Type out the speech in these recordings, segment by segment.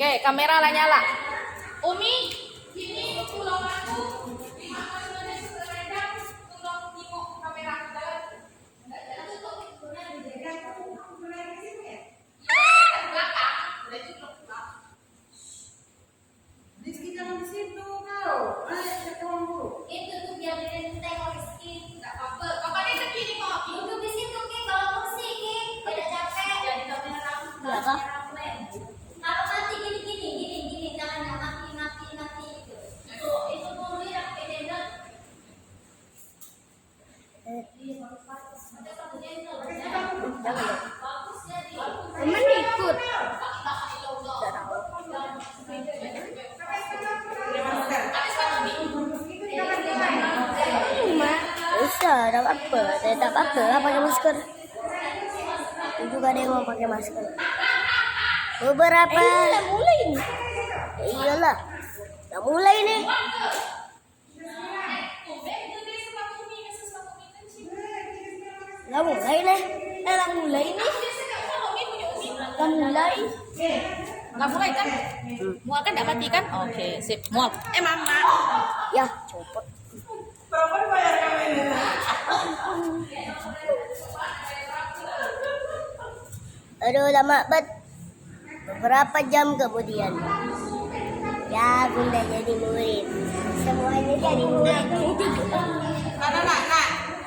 Oke, kamera lah nyala. Umi, sini tolong aku. Tolong tengok kamera ke dalam. Rizky jangan di situ kau. Ayo kita tolong dulu. Itu tuh biar dia tengok Rizky. Enggak apa-apa. Bapak dia sini kok. Duduk di situ Ki, kalau kursi Ki, tidak capek. Jadi kamera. Kalau mati gini, jangan yang mati itu. Itu dulu yang pedenya. Ada satu jengkol. Bagus jadi. Temen ikut. Bisa, tak apa. Saya tak apa lah pakai masker. Itu juga ada yang mau pakai masker. Beberapa. Udah mulai ini. Iyalah. Udah mulai nih. Udah mulai nih. Udah mulai nih. Udah mulai. Nggak mulai kan? Mual kan nggak mati kan? Oke, sip. Mual. Mama. Ya, copot. Berapa dibayar kami ini? Aduh, lama banget. Beberapa jam kemudian. Ya, Bunda jadi murid. Semuanya jadi murid.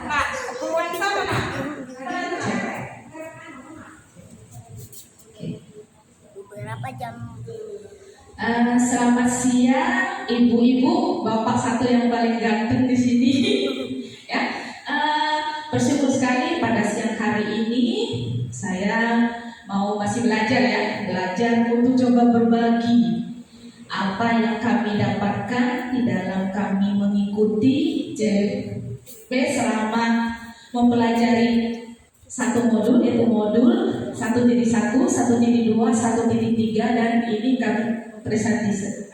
Nak. Keluar di sana, nak. Beberapa jam. Selamat siang, ibu-ibu, bapak satu yang paling ganteng di sini. Ya, bersyukur sekali pada siang hari ini saya masih belajar untuk coba berbagi apa yang kami dapatkan di dalam kami mengikuti JP selama mempelajari satu modul, yaitu modul 1.1, 1.2, 1.3, dan ini kami presentasi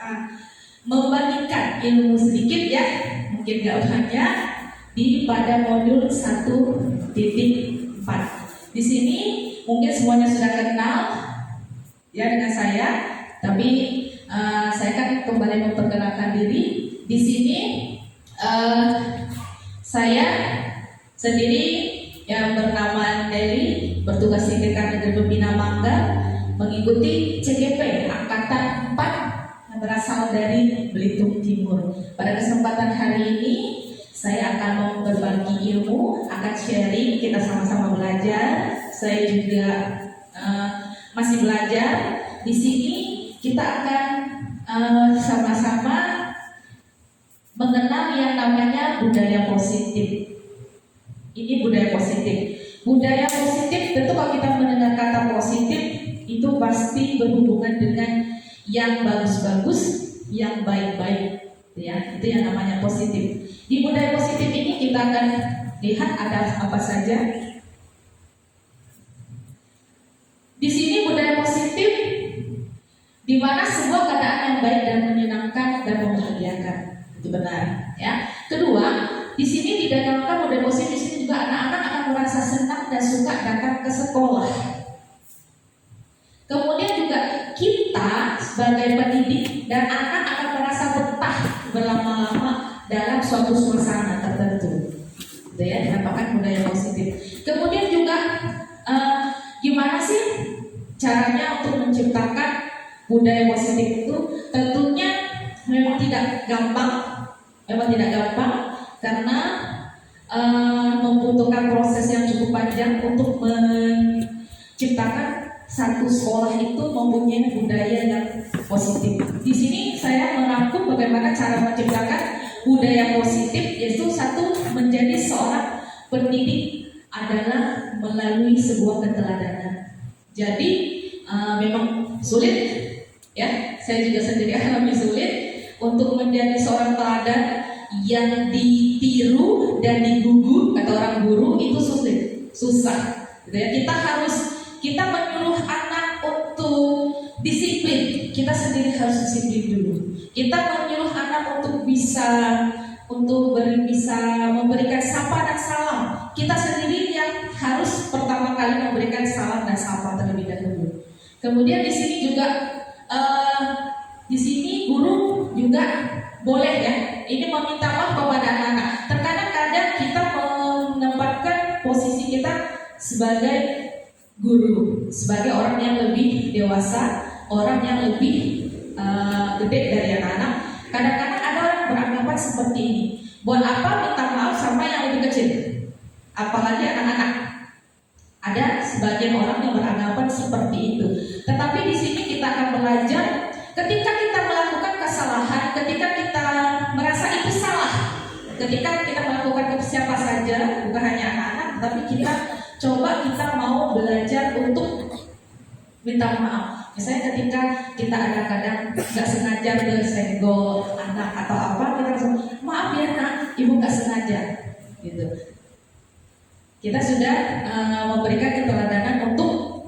membagikan ilmu sedikit ya, mungkin gak banyak pada modul 1.4. Di sini mungkin semuanya sudah kenal ya dengan saya, tapi saya kan kembali memperkenalkan diri. Di sini saya sendiri yang bernama Nelly, bertugas di TK Negeri Pembina Manggar, mengikuti CGP Angkatan 4 yang berasal dari Belitung Timur. Pada kesempatan hari ini saya akan berbagi ilmu, akan sharing, kita sama-sama belajar. Saya juga masih belajar. Di sini kita akan sama-sama mengenal yang namanya budaya positif. Ini budaya positif. Budaya positif tentu kalau kita mendengar kata positif itu pasti berhubungan dengan yang bagus-bagus, yang baik-baik, ya. Itu yang namanya positif. Di budaya positif ini kita akan lihat ada apa saja. Di sini budaya positif di mana sebuah keadaan yang baik dan menyenangkan dan membahagiakan. Itu benar, ya. Kedua, di sini didapatkan budaya positif. Di sini juga anak-anak akan merasa senang dan suka datang ke sekolah. Kemudian juga kita sebagai pendidik dan anak akan merasa betah berlama-lama dalam suatu suasana tertentu. Itu ya, didapatkan budaya positif. Kemudian juga gimana sih caranya untuk menciptakan budaya positif itu? Tentunya memang tidak gampang, karena membutuhkan proses yang cukup panjang untuk menciptakan satu sekolah itu mempunyai budaya yang positif. Di sini saya merangkum bagaimana cara menciptakan budaya positif, yaitu satu, menjadi seorang pendidik adalah melalui sebuah keteladanan. Jadi memang sulit, ya. Saya juga sendiri alami sulit untuk menjadi seorang teladan yang ditiru dan digugu, kata orang guru, itu susah. Gitu ya. Kita menyuruh anak untuk disiplin, kita sendiri harus disiplin dulu. Kita menyuruh anak untuk bisa memberikan sapa dan salam, kita sendiri yang harus pertama kali memberikan salam dan sapa terlebih dahulu. Kemudian di sini juga juga boleh ya. Ini meminta maaf kepada anak-anak. Terkadang kita menempatkan posisi kita sebagai guru, sebagai orang yang lebih dewasa, orang yang lebih gede dari anak-anak. Kadang-kadang ada orang beranggapan seperti ini. Buat apa minta maaf sama yang lebih kecil? Apalagi anak-anak. Ada sebagian orang yang beranggapan seperti itu. Tetapi di sini kita akan belajar ketika kita melakukan kesalahan, ketika kita merasa itu salah, ketika kita melakukan ke siapa saja, bukan hanya anak-anak, tapi kita mau belajar untuk minta maaf. Misalnya ketika kita ada kadang nggak sengaja bersenggol anak atau apa, kita langsung maaf ya nak, ibu nggak sengaja, gitu. Kita sudah memberikan keteladanan untuk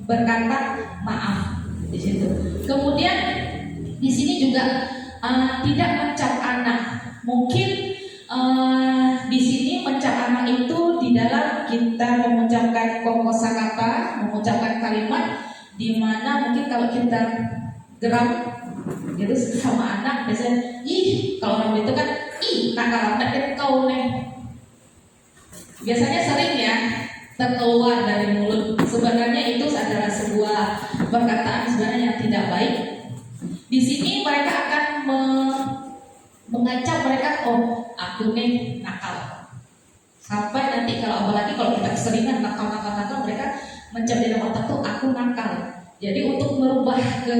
berkata maaf di situ. Kemudian di sini juga tidak mencap anak. Mungkin di sini mencap anak itu di dalam kita mengucapkan kosakata, mengucapkan kalimat di mana mungkin kalau kita geram gitu sama anak, biasanya ih, kalau orang itu kan ih nakal anak kau nih. Biasanya sering ya terkeluar dari mulut. Sebenarnya itu adalah sebuah perkataan sebenarnya yang tidak baik. Di sini mereka akan mengancam mereka, oh aku nih nakal. Sampai nanti apalagi kalau kita keseringan nakal, mereka mencap di dalam otak tuh aku nakal. Jadi untuk merubah ke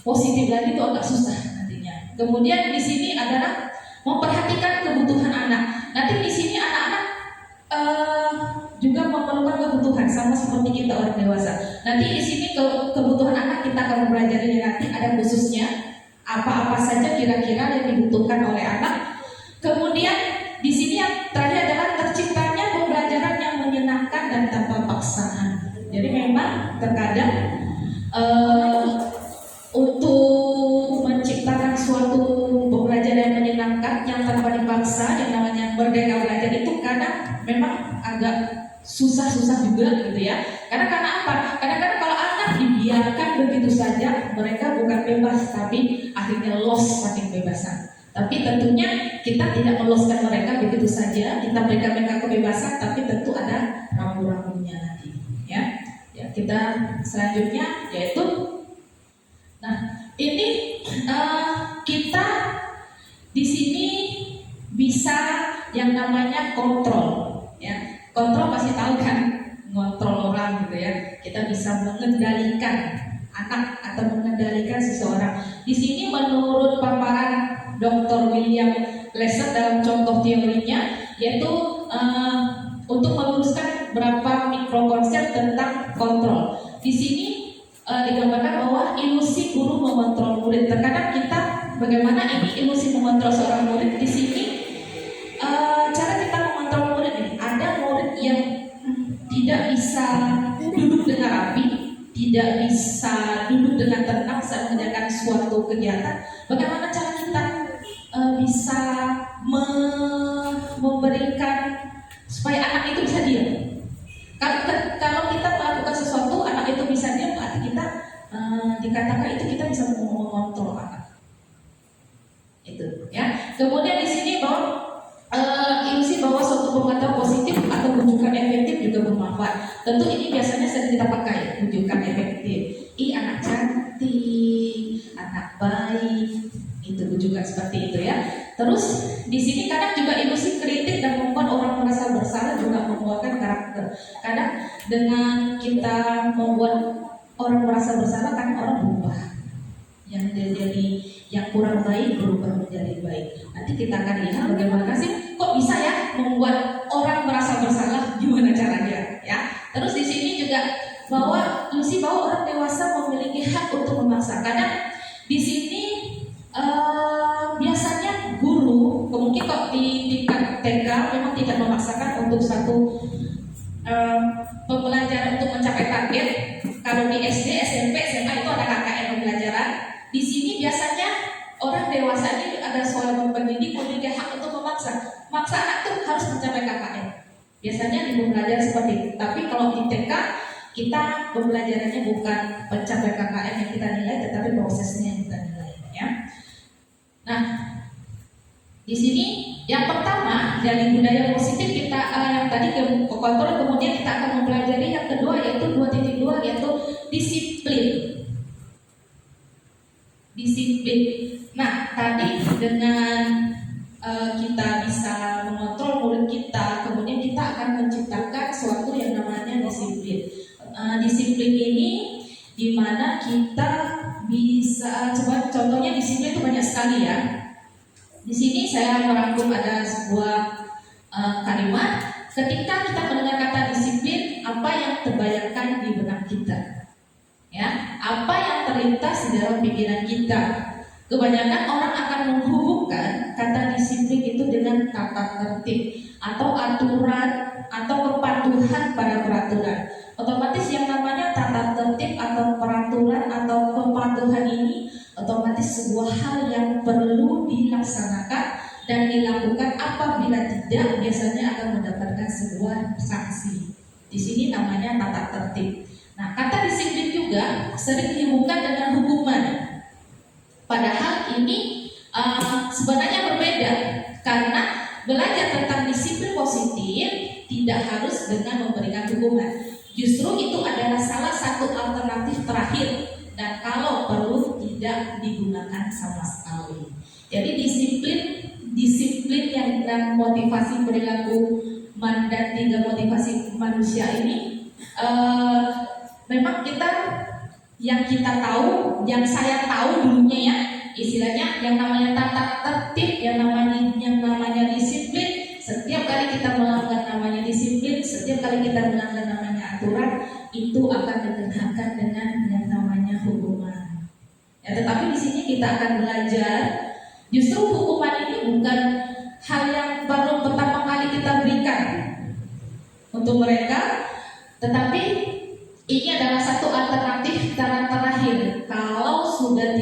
positif lagi itu agak susah nantinya. Kemudian di sini adalah memperhatikan kebutuhan anak. Nanti di sini anak-anak juga memerlukan kebutuhan sama seperti kita orang dewasa. Nanti di sini kebutuhan anak kita akan mempelajari nanti ada khususnya apa-apa saja kira-kira yang dibutuhkan oleh anak. Kemudian di sini yang terakhir adalah terciptanya pembelajaran yang menyenangkan dan tanpa paksaan. Jadi memang terkadang untuk menciptakan suatu pembelajaran yang menyenangkan yang tanpa dipaksa, yang namanya merdeka belajar itu kadang memang agak susah-susah juga gitu ya. Karena apa? Kadang-kadang kalau anak dibiarkan begitu saja, mereka bukan bebas tapi akhirnya lost saking bebasan. Tapi tentunya kita tidak meloskan mereka begitu saja. Kita berikan mereka kebebasan, tapi tentu ada rambu-rambunya nanti. Ya, kita selanjutnya yaitu, nah ini kita di sini bisa yang namanya kontrol. Ya, kontrol pasti tahu kan, ngontrol orang gitu ya. Kita bisa mengendalikan anak atau mengendalikan seseorang. Di sini menurut paparan Dr. William Lesser dalam contoh teorinya, yaitu untuk meluruskan berapa mikrokonsep tentang kontrol. Di sini digambarkan bahwa ilusi guru mengontrol murid. Terkadang kita bagaimana ini ilusi mengontrol seorang murid. Di sini cara kita mengontrol murid ini, ada murid yang tidak bisa duduk dengan rapi, tidak bisa duduk dengan tenang saat mengerjakan suatu kegiatan. Bagaimana cara kita bisa memberikan supaya anak itu bisa diam? Kalau kita melakukan sesuatu anak itu bisa diam, berarti kita dikatakan itu kita bisa mengontrol anak. Itu ya. Kemudian di sini bahwa ilusi bahwa suatu pengetahuan positif atau rujukan efektif juga bermanfaat. Tentu ini biasanya sering kita pakai, rujukan efektif. Anak cantik, anak baik, itu rujukan seperti itu ya. Terus di sini kadang juga ilusi kritik dan membuat orang merasa bersalah juga mengeluarkan karakter. Kadang dengan kita membuat orang merasa bersalah, kan orang berubah. Yang kurang baik berubah menjadi baik. Nanti kita akan lihat bagaimana sih kok bisa ya membuat orang merasa bersalah, gimana caranya ya. Terus di sini juga bahwa ilusi bahwa orang dewasa memiliki hak untuk memaksa. Kadang di sini biasanya guru mungkin kok di tingkat TK memang tidak memaksakan untuk satu pembelajaran untuk mencapai target. Kalau di SD, SMP, SMA itu ada KKN pembelajaran. Di sini biasanya orang dewasa ini ada seorang pendidik memiliki hak untuk memaksa. Maksa anak itu harus mencapai KKN. Biasanya di pembelajaran seperti itu. Tapi kalau di TK kita pembelajarannya bukan mencapai KKN yang kita nilai, tetapi prosesnya yang kita nilai. Ya. Di sini yang pertama dari budaya positif kita yang tadi ke kontrol, kemudian kita akan mempelajari yang kedua yaitu 2.2 yaitu disiplin. Disiplin. Nah, tadi dengan kita bisa mengontrol murid kita, kemudian kita akan menciptakan suatu yang namanya disiplin. Disiplin ini di mana kita bisa coba contohnya disiplin itu banyak sekali ya. Di sini saya merangkum ada sebuah kalimat. Ketika kita mendengar kata disiplin, apa yang terbayangkan di benak kita? Ya, apa yang terlintas di dalam pikiran kita? Kebanyakan orang akan menghubungkan kata disiplin itu dengan tata tertib atau aturan atau kepatuhan pada peraturan. Otomatis yang namanya tata tertib atau peraturan atau kepatuhan ini otomatis sebuah hal yang perlu dilaksanakan dan dilakukan, apabila tidak biasanya akan mendapatkan sebuah sanksi. Di sini namanya tata tertib. Nah, kata disiplin juga sering dihubungkan dengan hukuman. Padahal ini sebenarnya berbeda, karena belajar tentang disiplin positif tidak harus dengan memberikan hukuman. Justru itu adalah salah satu alternatif terakhir, dan kalau perlu tidak digunakan sama sekali. Jadi disiplin yang motivasi perilaku dan 3 motivasi manusia ini memang yang kita tahu, yang saya tahu dulunya ya, istilahnya yang namanya tata tertib, yang namanya disiplin. Setiap kali kita melanggar namanya disiplin, setiap kali kita melanggar namanya aturan, itu akan dikenakan dengan yang namanya hukuman. Ya, tetapi di sini kita akan belajar, justru hukuman ini bukan hal yang baru pertama kali kita berikan untuk mereka, tetapi ini adalah satu alternatif terakhir kalau sudah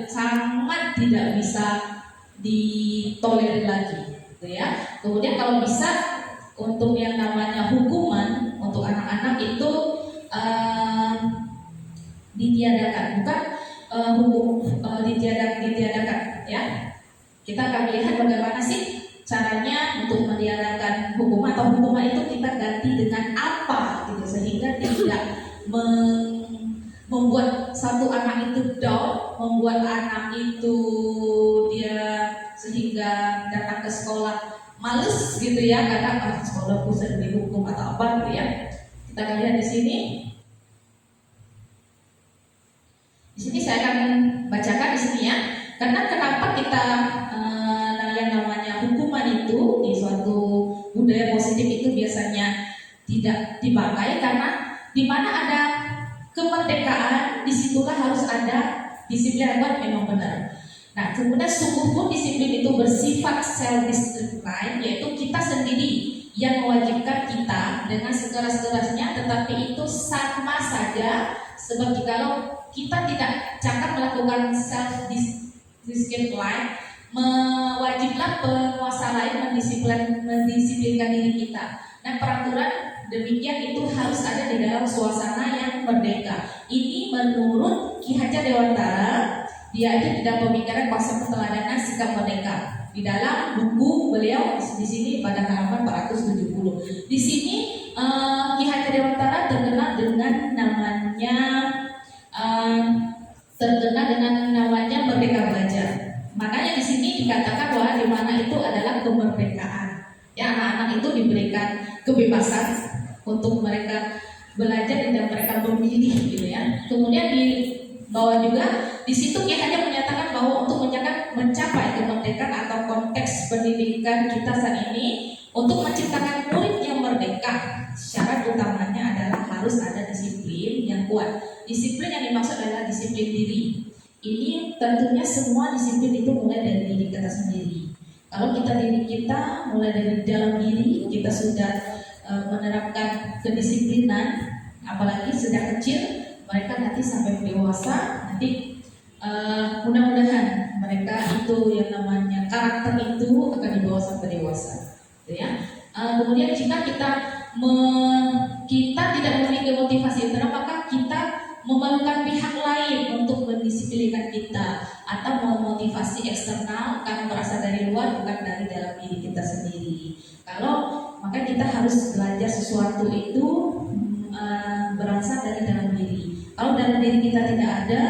sangat tidak bisa ditolerir lagi, gitu ya. Kemudian kalau bisa untuk yang namanya hukuman untuk anak-anak itu ditiadakan, bukan ditiadakan ya. Kita akan melihat bagaimana sih caranya untuk meniadakan hukuman, atau hukuman itu kita ganti dengan apa gitu, sehingga tidak membuat satu anak itu down, membuat anak itu dia sehingga datang ke sekolah males gitu ya, karena sekolah pusat dihukum atau apa gitu ya. Kita akan lihat di sini. Di sini saya akan bacakan di sini ya. Karena kenapa kita yang namanya hukuman itu di suatu budaya positif itu biasanya tidak dipakai, karena di mana ada kemerdekaan, disitulah harus ada disiplin. Memang benar. Nah, kemudian sungguh pun disiplin itu bersifat self-discipline, yaitu kita sendiri yang mewajibkan kita dengan sekeras-kerasnya, tetapi itu sama saja sebab jikalau kita tidak cakap melakukan self-discipline, mewajibkan penguasa lain mendisiplinkan diri kita. Dan peraturan demikian itu harus ada di dalam suasana yang merdeka. Ini menurut Ki Hajar Dewantara, dia itu tidak pemikiran konsep keteladanan sikap merdeka. Di dalam buku beliau di sini pada halaman 470. Di sini Ki Hajar Dewantara terkenal dengan namanya Merdeka Belajar. Makanya di sini dikatakan bahwa di mana itu adalah kemerdekaan. Ya, anak-anak itu diberikan kebebasan untuk mereka belajar dan mereka memilih gitu ya. Kemudian di bawah juga di situ Ki Hajar menyatakan bahwa untuk mencapai kemerdekaan atau konteks pendidikan kita saat ini, untuk menciptakan murid yang merdeka, syarat utamanya adalah harus ada disiplin yang kuat. Disiplin yang dimaksud adalah disiplin diri. Ini tentunya semua disiplin itu mulai dari diri kita sendiri. Kalau diri kita mulai dari dalam diri kita sudah menerapkan kedisiplinan, apalagi sejak kecil, mereka nanti sampai dewasa, nanti mudah-mudahan mereka itu yang namanya karakter itu akan dibawa sampai dewasa, gitu ya. Kemudian jika kita tidak memiliki motivasi internal, maka kita memerlukan pihak lain untuk mendisiplin mendisiplinkan kita atau memotivasi eksternal karena berasal dari luar bukan dari dalam diri kita sendiri. Kalau maka kita harus belajar sesuatu itu berasal dari dalam diri. Kalau dalam diri kita tidak ada,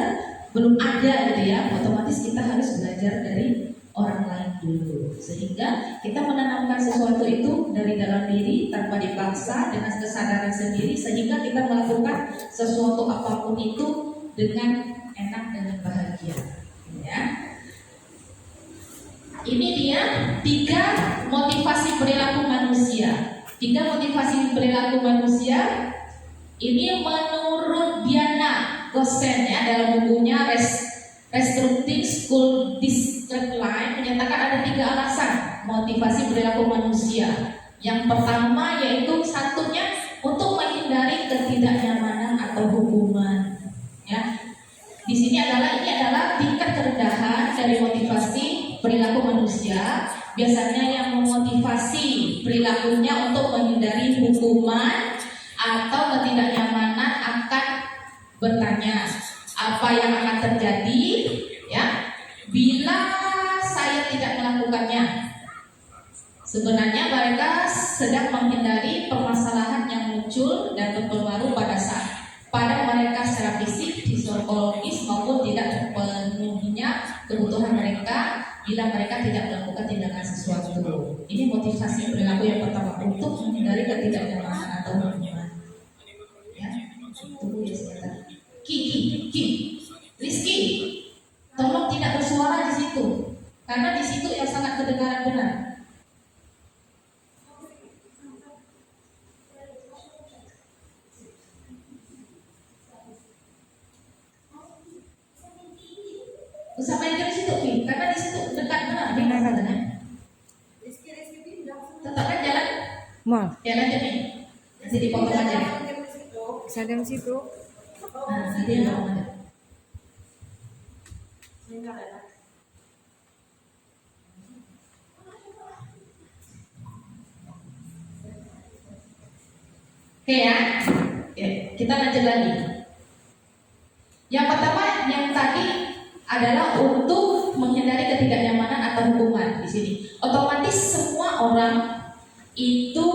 belum ada gitu ya, otomatis kita harus belajar dari orang lain dulu. Sehingga kita menanamkan sesuatu itu dari dalam diri tanpa dipaksa dengan kesadaran sendiri, sehingga kita melakukan sesuatu apapun itu dengan enak dan bahagia. Ya. Ini dia 3 motivasi perilaku manusia. 3 motivasi perilaku manusia ini menurut Diana Gosen ya dalam bukunya Restructuring School District Line menyatakan ada 3 alasan motivasi perilaku manusia. Yang pertama yaitu satunya untuk menghindari ketidaknyamanan atau hukuman. Ya, di sini ini adalah tingkat kerendahan dari motivasi perilaku manusia. Biasanya yang memotivasi perilakunya untuk menghindari hukuman atau ketidaknyamanan akan bertanya apa yang akan terjadi ya bila saya tidak melakukannya. Sebenarnya mereka sedang menghindari permasalahan yang muncul dan berpengaruh pada mereka secara fisik, psikologis maupun tidak terpenuhinya kebutuhan mereka bila mereka tidak melakukan tindakan sesuatu. Ini motivasi perilaku yang pertama untuk menghindari ketidaknyamanan atau hukuman. Ya, tunggu ya sebentar. Ki, Rizky, tolong tidak bersuara di situ, karena di situ yang sangat kedengaran benar. Usah main di situ, Ki, karena di situ dekat benar. Tetapkan jalan. Jalan nih. Nanti dipotong aja. Sadang situ. Nah, nanti dipotong aja. Oke ya. Kita lanjut lagi. Yang pertama, yang tadi adalah untuk menghindari ketidaknyamanan atau hukuman di sini. Otomatis semua orang itu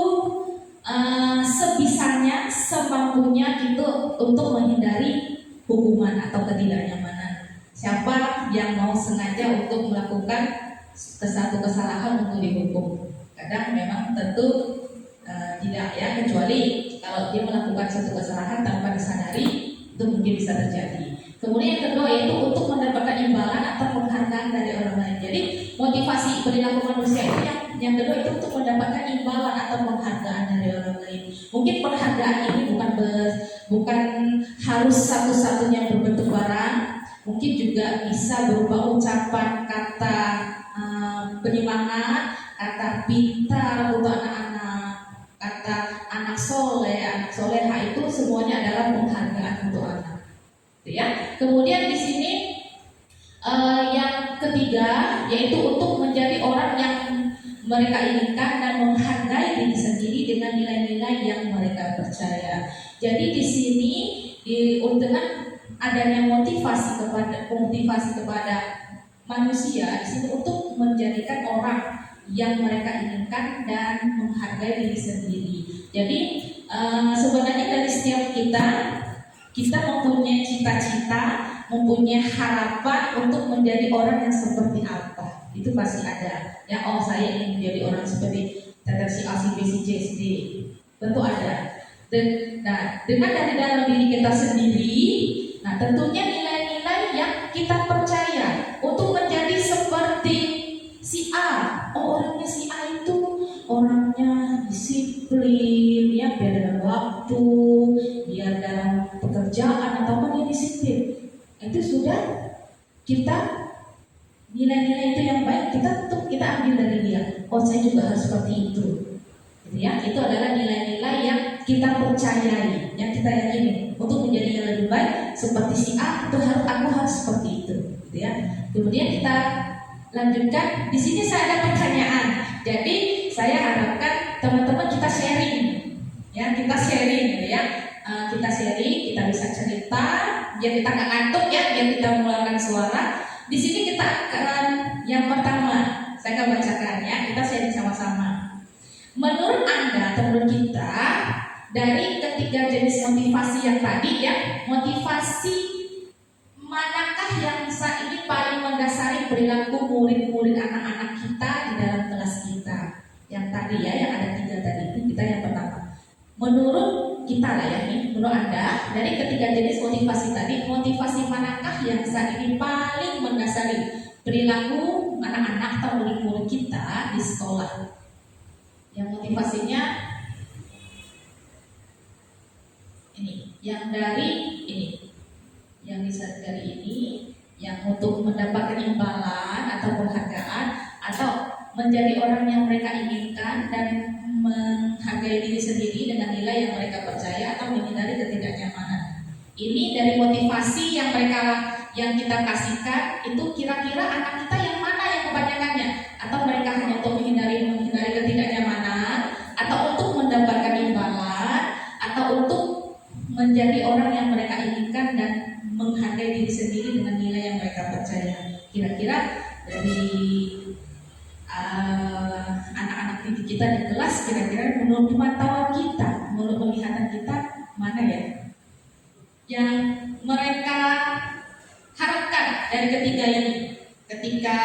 sebisanya, semampunya itu untuk menghindari hukuman atau ketidaknyamanan. Siapa yang mau sengaja untuk melakukan satu kesalahan untuk dihukum? Kadang memang tentu tidak ya, kecuali kalau dia melakukan satu kesalahan tanpa disadari, itu mungkin bisa terjadi. Kemudian yang kedua yaitu untuk mendapatkan imbalan atau penghargaan dari orang lain. Jadi motivasi perilaku manusia itu yang kedua itu untuk mendapatkan imbalan atau penghargaan dari orang lain. Mungkin penghargaan ini bukan harus satu-satunya berbentuk barang. Mungkin juga bisa berupa ucapan kata penyemangat, kata pintar untuk anak-anak, kata anak soleha itu semuanya adalah penghargaan untuk anak. Ya. Kemudian di sini yang ketiga yaitu untuk menjadi orang yang mereka inginkan dan menghargai diri sendiri dengan nilai-nilai yang mereka percaya. Jadi di sini dengan adanya motivasi kepada manusia di sini untuk menjadikan orang yang mereka inginkan dan menghargai diri sendiri. Jadi sebenarnya dari setiap kita mempunyai cita-cita, mempunyai harapan untuk menjadi orang yang seperti apa. Itu pasti ada. Ya, saya ingin menjadi orang seperti si A, si B, si C, si D. Tentu ada. Dengan dari dalam diri kita sendiri, nah tentunya nilai-nilai yang kita percaya untuk menjadi seperti si A. Orangnya si A itu orangnya disiplin, ya, biar dalam waktu, biar dalam pekerjaan atau apa dia disiplin. Itu sudah kita nilai-nilai itu yang baik kita ambil dari dia. Saya juga harus seperti itu. Gitu ya, itu adalah nilai-nilai yang kita percayai, yang kita yakini untuk menjadi yang lebih baik seperti si A itu aku harus seperti itu. Gitu ya. Kemudian kita lanjutkan. Di sini saya ada pertanyaan. Jadi saya harapkan teman-teman kita sharing, ya, kita sharing, kita bisa cerita, biar kita nggak ngantuk ya, biar kita mengeluarkan suara. Di sini kita akan yang pertama, saya akan bacakan ya, kita sharing sama-sama. Menurut Anda atau menurut kita, dari ketiga jenis motivasi yang tadi ya, motivasi manakah yang saat ini paling mendasari perilaku murid-murid anak-anak kita di dalam kelas kita? Yang tadi ya, yang ada 3 tadi, ini kita yang pertama. Menurut kita lah ya, nih, menurut Anda, dari ketiga jenis motivasi tadi, motivasi manakah yang saat ini paling mendasari perilaku anak-anak atau murid-murid kita di sekolah? Yang motivasinya ini, yang dari ini, yang bisa dari ini, yang untuk mendapatkan imbalan atau penghargaan, atau menjadi orang yang mereka inginkan dan menghargai diri sendiri dengan nilai yang mereka percaya, atau menghindari ketidaknyamanan. Ini dari motivasi yang kita kasihkan, itu kira-kira anak kita yang mana yang kebanyakannya? Atau mereka hanya untuk menghindari ketidaknyamanan, atau untuk mendapatkan imbalan, atau untuk menjadi orang yang mereka inginkan dan menghargai diri sendiri dengan nilai yang mereka percaya. Kira-kira dari anak-anak didik kita di kelas, kira-kira menurut pemantauan kita, menurut penglihatan kita, mana ya yang mereka harapkan dari ketiga ini? Ketika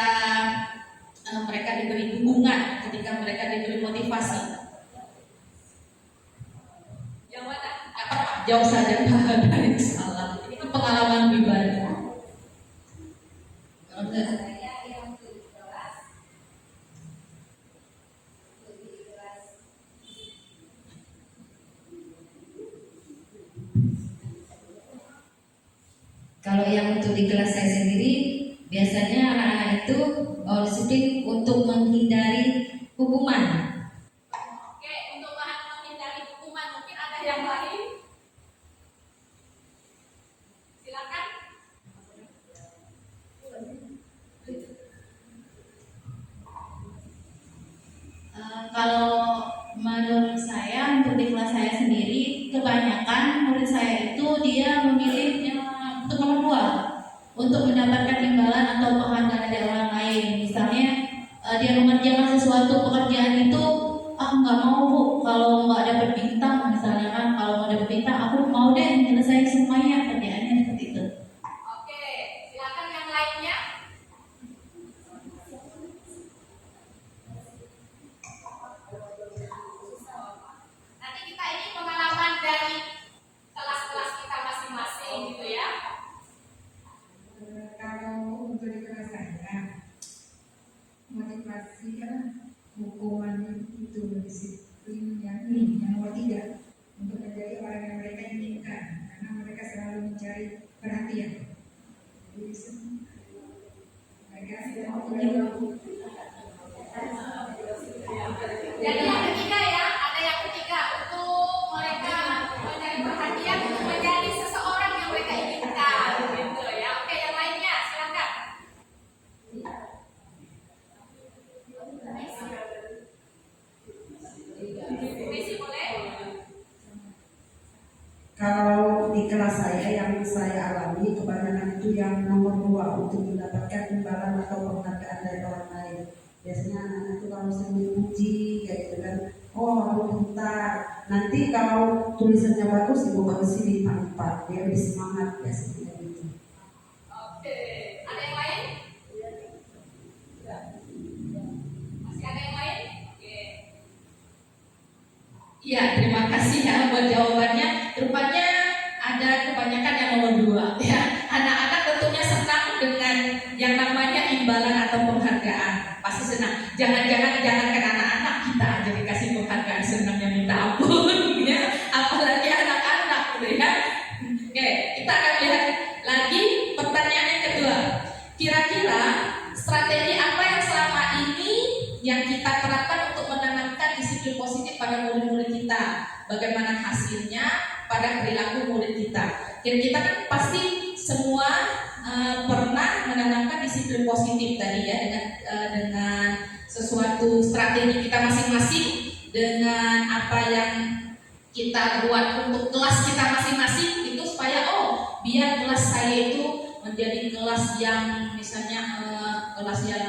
mereka diberi dukungan, ketika mereka diberi motivasi, yang mana? Apa? Jauh saja dari salah. Ini kan pengalaman pribadi. Oke. Kalau yang untuk di kelas saya sendiri, biasanya anak-anak itu disiplin untuk menghindari hukuman. Oke, untuk bahan menghindari hukuman, mungkin ada yang lain? Silakan. Kalau menurut saya, untuk di kelas saya sendiri, kebanyakan murid saya itu dia memilih yang untuk nomor 2, untuk mendapatkan imbalan atau penghargaan dari orang lain. Misalnya dia mengerjakan sesuatu pekerjaan itu, nggak mau bu, kalau nggak dapat bintang, misalnya kan, kalau mau dapat bintang, aku mau deh menyelesaikan semuanya kerjaannya seperti itu. Oke, silakan yang lainnya. Nanti kita ini pengalaman dari kelas-kelas kita masing-masing gitu ya. Kalau untuk di kelas saya, motivasi kan hukuman itu disiplin yang nomor 3, untuk menjadi orang yang mereka inginkan, karena mereka selalu mencari perhatian. Jadi yang ketiga ya, ada yang ketiga untuk mereka mencari perhatian, untuk menjadi seseorang yang mereka inginkan, gitu ya. Oke, yang lainnya silakan. Misi boleh? Kalau di kelas saya yang saya alami, kebanyakan itu yang nomor 2, untuk mendapatkan imbalan atau penghargaan dari orang lain. Biasanya anak-anak itu kalau sering dipuji kayak gitu kan, oh kamu pintar, nanti kalau tulisannya bagus ibu kasih bintang 4, dia lebih semangat biasanya gitu. Oke, ada yang lain? Masih ada yang lain? Oke. Iya, terima kasih ya buat jawabannya. Rupanya ada kebanyakan yang nomor 2 ya. Anak-anak tentunya senang dengan yang namanya imbalan atau penghargaan. Pasti senang. Jangankan anak-anak, kita aja dikasih penghargaan senangnya minta ampun ya. Apalagi anak-anak gitu ya. Oke, kita akan lihat lagi pertanyaan yang kedua. Kira-kira strategi apa yang selama ini yang kita terapkan untuk menanamkan disiplin positif pada murid-murid kita? Bagaimana hasilnya pada perilaku murid kita? Kita kan pasti semua pernah menanamkan disiplin positif tadi ya, dengan sesuatu strategi kita masing-masing, dengan apa yang kita buat untuk kelas kita masing-masing itu supaya biar kelas saya itu menjadi kelas yang misalnya kelas yang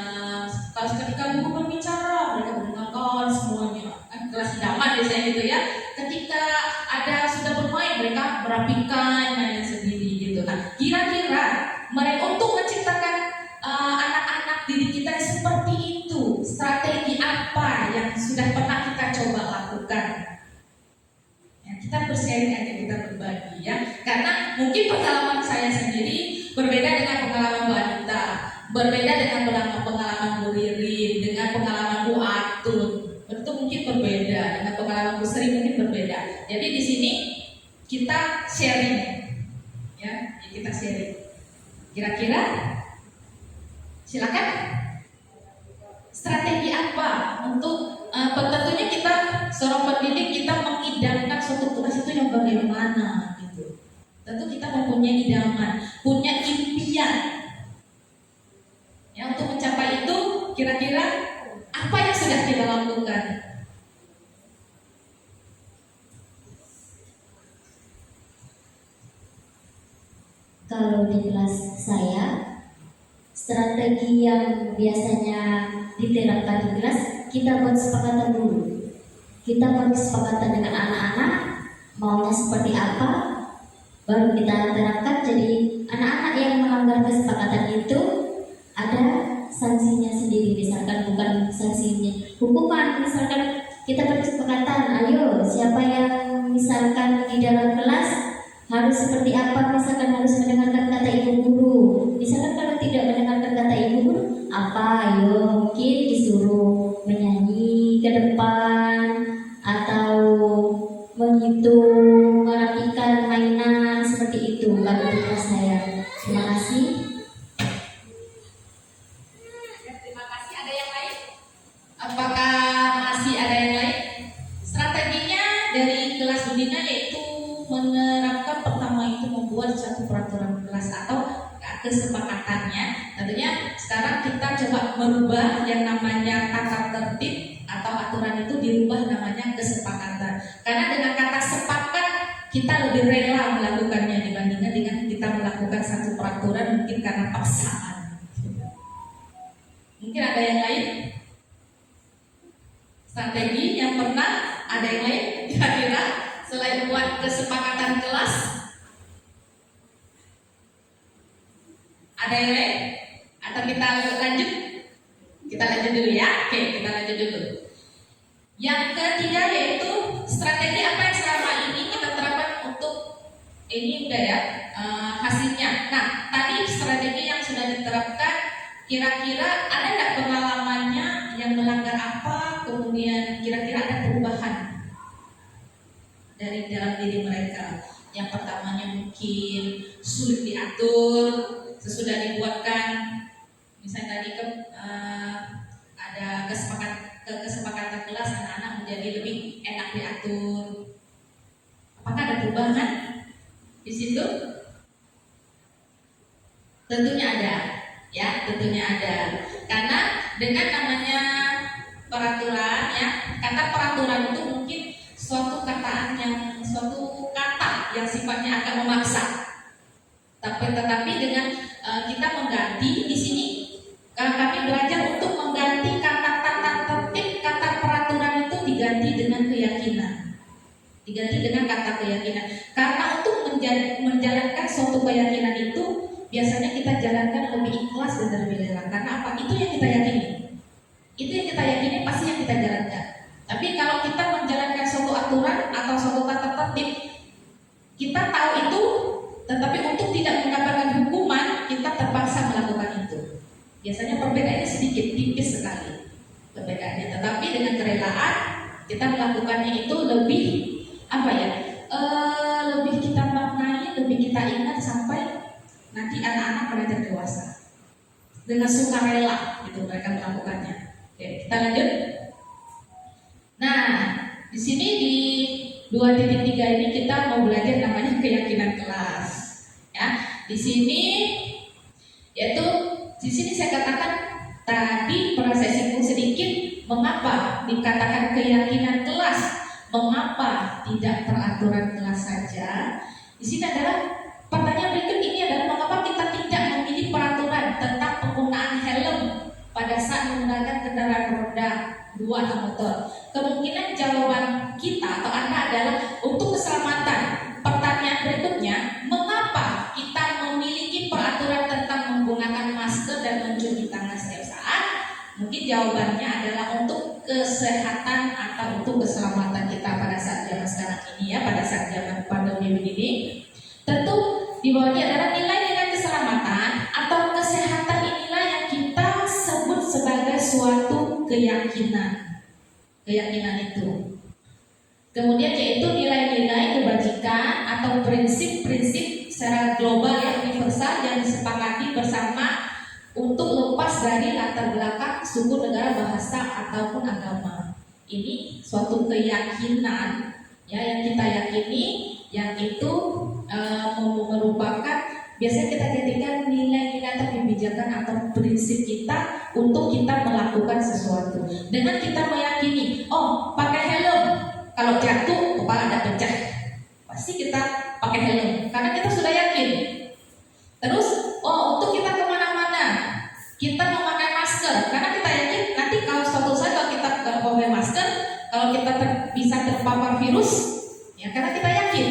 kelas ketika guru berbicara mereka mendengarkan semuanya, kelas idaman biasanya gitu ya. Ketika ada sudah bermain mereka merapikan mainan sendiri gitu. Nah, kira-kira mereka untuk menciptakan anak-anak didik kita seperti itu, strategi apa yang sudah pernah kita coba lakukan? Ya, kita bersharing aja, kita berbagi ya. Karena mungkin pengalaman saya sendiri berbeda dengan pengalaman Bu Anita, berbeda dengan pengalaman Bu Ririn, dengan pengalaman Bu Atun. Itu mungkin berbeda dengan pengalaman Bu Sri, mungkin berbeda. Jadi di sini kita sharing, ya, kita sharing. Kira-kira, silakan. Strategi apa untuk tentunya kita seorang pendidik kita mengidamkan suatu tugas itu yang bagaimana gitu. Tentu kita mempunyai idaman, punya impian. Ya, untuk mencapai itu kira-kira apa yang sudah kita lakukan? Kalau di kelas saya, strategi yang biasanya diterapkan di kelas, kita buat kesepakatan dulu. Kita buat kesepakatan dengan anak-anak, maunya seperti apa, baru kita terapkan. Jadi anak-anak yang melanggar kesepakatan itu ada sanksinya sendiri, misalkan bukan sanksinya hukuman, misalkan kita berkesepakatan, ayo siapa yang misalkan di dalam kelas harus seperti apa, misalkan harus mendengarkan kata ibu guru. Misalkan kalau tidak mendengarkan kata ibu guru, apa, ayo mungkin disuruh menyanyi ke depan atau menghitung, merapikan mainan seperti itu. Kalau di kelas saya. Terima kasih. Terima kasih. Ada yang lain? Apakah masih ada yang lain? Strateginya dari kelas Budina yaitu menerapkan pertama itu membuat satu peraturan kelas atau kesepakatannya. Tentunya sekarang kita coba merubah yang namanya tata tertib atau aturan itu dirubah namanya kesepakatan. Karena dengan kata sepakat kita lebih rela melakukannya dibandingkan dengan kita melakukan satu peraturan mungkin karena paksaan. Mungkin ada yang lain? Strategi yang pernah ada yang lain kira-kira selain buat kesepakatan kelas? Ada yang lain? Atau kita lanjut? Kita lanjut dulu ya. Oke, kita lanjut dulu. Yang ketiga yaitu strategi apa yang selama ini kita terapkan untuk ini udah ya hasilnya. Nah, tadi strategi yang sudah diterapkan kira-kira ada nggak pengalamannya yang melanggar apa? Kemudian kira-kira ada perubahan dari dalam diri mereka. Yang pertamanya mungkin sulit diatur, sesudah dibuatkan misalnya tadi ada kesepakatan kelas, anak-anak menjadi lebih enak diatur. Apakah ada perubahan di situ? Tentunya ada, ya, tentunya ada. Karena dengan namanya peraturan, ya, kata peraturan itu mungkin suatu kata yang sifatnya agak memaksa. Tetapi dengan kita mengganti di sini kami belajar untuk mengganti kata tata tertib, kata peraturan itu diganti dengan keyakinan. Diganti dengan kata keyakinan. Karena untuk menjalankan suatu keyakinan itu biasanya kita jalankan lebih ikhlas dan lebih rela. Karena apa? Itu yang kita yakini. Itu yang kita yakini pasti yang kita jalankan. Tapi kalau kita menjalankan suatu aturan atau suatu tata tertib, kita tahu itu, tetapi untuk tidak mendapatkan hukuman, kita terpaksa melakukan itu. Biasanya perbedaannya sedikit, tipis sekali perbedaannya. Tetapi dengan kerelaan, kita melakukannya itu lebih apa ya? Lebih kita maknai, lebih kita ingat sampai nanti anak-anak belajar dewasa. Dengan sukarela itu mereka melakukannya. Oke, kita lanjut. Nah, di sini di 2.3 ini kita mau belajar namanya keyakinan kelas. Ya, di sini yaitu di sini saya katakan tadi pernah saya singgung sedikit mengapa dikatakan keyakinan kelas. mengapa tidak peraturan kelas saja? Di sini adalah pertanyaan berikut ini adalah mengapa kita tidak memilih peraturan tentang penggunaan helm pada saat menggunakan kendaraan roda 2 atau motor. Kemungkinan jawaban kita atau Anda adalah untuk keselamatan. Pertanyaan berikutnya, mengapa kita memiliki peraturan tentang menggunakan masker dan mencuci tangan setiap saat? Mungkin jawabannya adalah untuk kesehatan atau untuk keselamatan kita pada saat zaman sekarang ini ya, pada saat zaman pandemi begini. Tentu di bawahnya adalah nilai-nilai keselamatan atau kesehatan inilah yang kita sebut sebagai suatu keyakinan. Keyakinan itu. Kemudian yaitu nilai-nilai kebajikan atau prinsip-prinsip secara global yang universal yang disepakati bersama untuk lepas dari latar belakang suku, negara, bahasa ataupun agama. Ini suatu keyakinan ya yang kita yakini, yang itu merupakan biasanya kita jadikan nilai-nilai atau kebijakan atau prinsip kita untuk kita melakukan sesuatu. Dengan kita meyakini, oh pakai helm, kalau jatuh kepala tidak pecah, pasti kita pakai helm karena kita sudah yakin. Terus, oh untuk kita kemana-mana kita memakai masker karena kita yakin nanti kalau suatu saat kalau kita pakai masker, kalau kita bisa terpapar virus, ya karena kita yakin.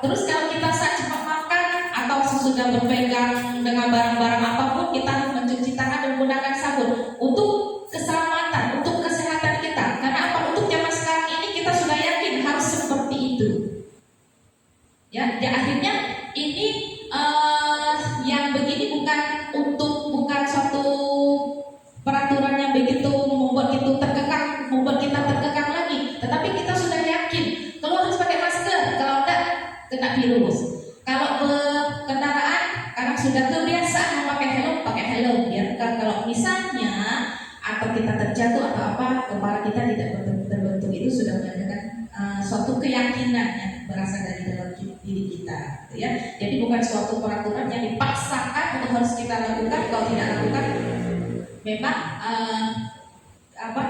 Terus kalau kita saat cepat makan atau sesudah berpegang dengan barang-barang apapun, kita harus mencuci tangan dan menggunakan sabun untuk keselamatan, untuk kesehatan kita. Karena apa? Untuk zaman sekarang ini kita sudah yakin harus seperti itu. Ya akhirnya ini yang begini bukan suatu peraturan yang begitu membuat kita terkekang lagi, tetapi kita sudah yakin kalau harus pakai masker, kalau enggak kena virus. Kalau kendaraan karena sudah kebiasaan pakai helm ya. Kalau misalnya atau kita terjatuh atau apa, kepala kita tidak terbentuk, itu sudah menandakan suatu keyakinan yang berasal dari dalam diri kita ya. Jadi bukan suatu peraturan yang dipaksakan untuk harus kita lakukan. Kalau tidak lakukan memang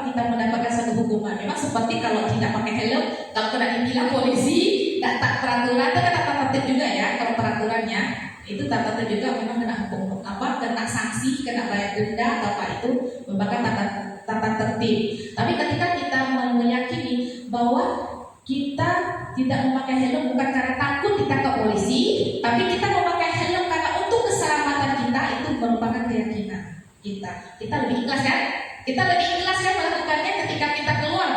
kita mendapatkan satu hukuman. Memang seperti kalau tidak pakai helm, kalau kena ditilang polisi, tak peraturan itu kan tata tertib juga ya. Kalau peraturannya itu tata tertib juga memang kena hukum kena sanksi, kena bayar denda atau apa, itu merupakan tata tertib. Tapi ketika kita meyakini bahwa kita tidak memakai helm bukan karena takut ditangkap polisi, tapi kita memakai helm karena untuk keselamatan kita, itu merupakan keyakinan kita. Kita lebih ikhlas kan? Kita lebih ikhlas kan melakukannya ketika kita keluar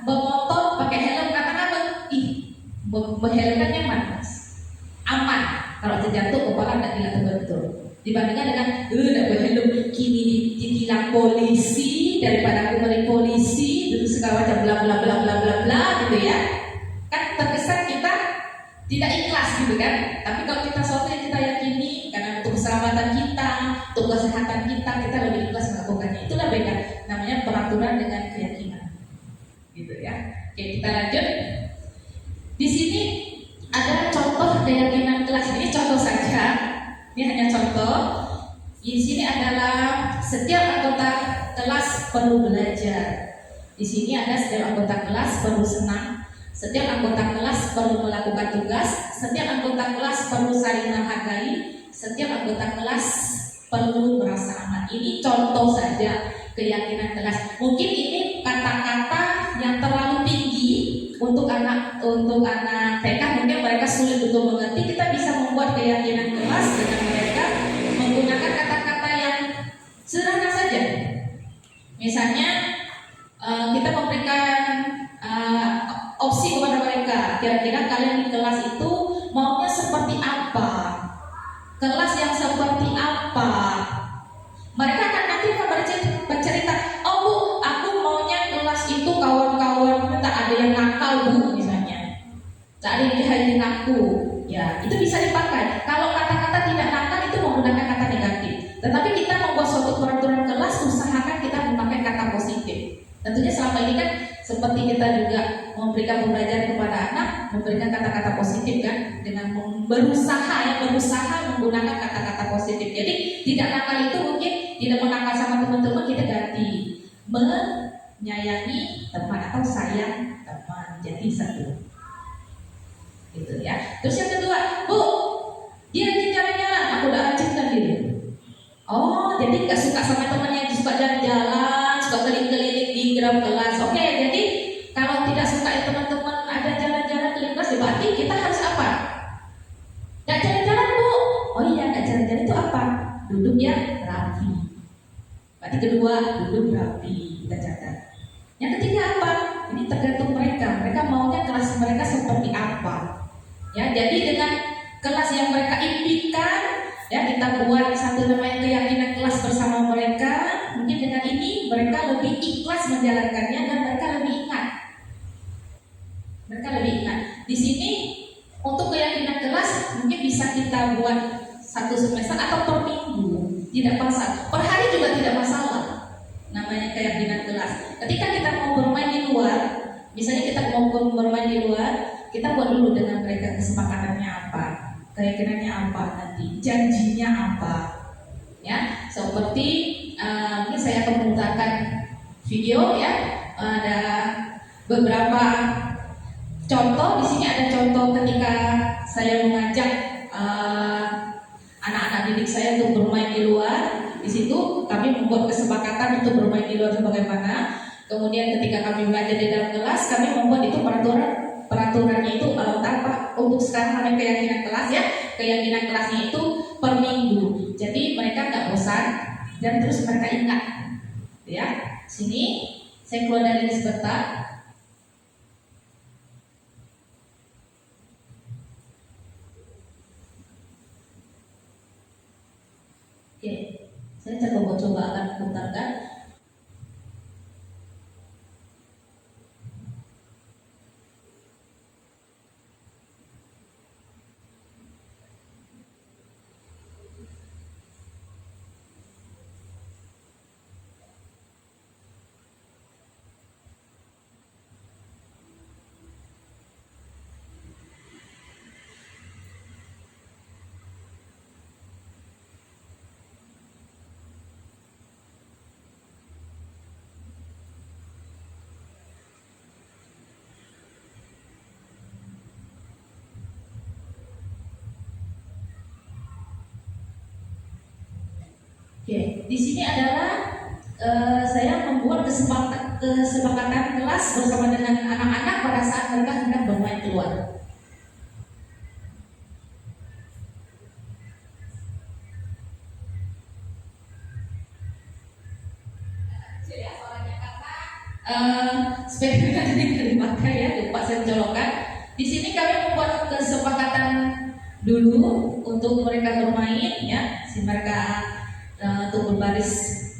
bermotor pakai helm karena apa? Berhelm kan nyaman, aman. Kalau terjatuh kepala tidak terbentur. Dibandingkan dengan tidak berhelm, kini ditilang polisi daripada aku beri polisi dulu segala macam bla bla bla bla bla bla gitu ya. Kan terkesan kita tidak ikhlas gitu kan. Tapi kalau kita sesuatu yang kita yakini karena untuk keselamatan kita, untuk kesehatan kita lebih ikhlas melakukannya. Itulah beda. Namanya peraturan dengan keyakinan. Gitu ya. Oke, kita lanjut. Di sini ada contoh keyakinan kelas. Ini contoh saja. Ini hanya contoh. Di sini adalah setiap anggota kelas perlu belajar. Di sini ada setiap anggota kelas perlu senang. Setiap anggota kelas perlu melakukan tugas. Setiap anggota kelas perlu saling menghargai. Setiap anggota kelas perlu merasa aman. Ini contoh saja keyakinan kelas. Mungkin ini kata-kata yang terlalu tinggi untuk anak TK, mungkin mereka sulit untuk mengerti. Kita bisa membuat keyakinan kelas dengan mereka menggunakan kata-kata yang sederhana saja. Misalnya kita memberikan opsi kepada mereka, kira-kira kalian di kelas itu maunya seperti apa, kelas yang seperti apa. Mereka akan nanti bercerita, oh bu, aku maunya kelas itu kawan-kawan tak ada yang nakal bu, misalnya tak ada yang jahatin aku. Ya, itu bisa dipakai. Kalau kata-kata tidak nakal itu menggunakan kata negatif. Tetapi kita membuat suatu peraturan kelas, usahakan kita memakai kata positif. Tentunya selama ini kan seperti kita juga memberikan pembelajaran kepada anak, memberikan kata-kata positif kan, dengan berusaha menggunakan kata-kata positif. Jadi tidak nakal itu mungkin tidak menakal sama teman-teman, kita ganti menyayangi teman atau sayang teman, jadi satu. Gitu ya. Terus yang kedua, Bu, dia rajin jalan-jalan, aku udah ajarkan dia. Oh, jadi nggak suka sama temannya yang suka jalan-jalan, suka keliling-keliling di dalam kelas. Oke, jadi kalau tidak suka ya teman-teman ada jalan-jalan keliling kelas, ya berarti kita harus apa? Nggak jalan-jalan, Bu. Oh iya, nggak jalan-jalan itu apa? Duduk yang rapi. Berarti kedua, duduk rapi, kita catat. Yang ketiga apa? Ini tergantung mereka. Mereka maunya kelas mereka seperti apa? Ya, jadi dengan kelas yang mereka impikan, ya kita buat satu namanya keyakinan kelas bersama mereka. Mungkin dengan ini mereka lebih ikhlas menjalankannya dan mereka lebih ingat. Mereka lebih ingat. Di sini untuk keyakinan kelas mungkin bisa kita buat satu semester atau per minggu, tidak masalah. Per hari juga tidak masalah. Namanya keyakinan kelas. Ketika kita mau bermain di luar, misalnya kita mau bermain di luar, kita buat dulu dengan mereka kesepakatannya apa, keyakinannya apa, nanti janjinya apa, ya. Seperti mungkin saya akan memutarkan video, ya. Ada beberapa contoh. Di sini ada contoh ketika saya mengajak anak-anak didik saya untuk bermain di luar. Di situ kami membuat kesepakatan untuk bermain di luar sebagaimana. Kemudian ketika kami belajar di dalam kelas, kami membuat itu peraturannya itu tanpa untuk sekarang namanya keyakinan kelas, ya. Keyakinan kelasnya itu per minggu. Jadi mereka nggak bosan dan terus mereka ingat, ya. Sini saya keluar dari ini sebentar. Oke, saya coba akan putarkan. Oke, di sini adalah saya membuat kesepakatan kelas bersama dengan anak-anak pada saat mereka hendak bermain keluar. Supaya tidak dipakai, ya, lupa saya colokkan. Di sini kami membuat kesepakatan dulu untuk mereka bermain, ya, si mereka untuk berbaris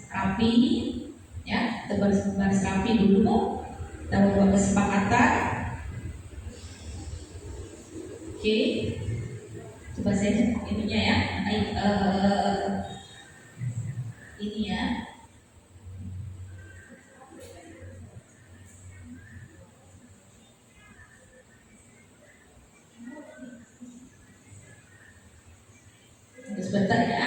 rapi, ya, berbaris rapi dulu. Kita membuat kesepakatan. Oke, coba saya ininya, ya, ini, ya. Sebentar, ya.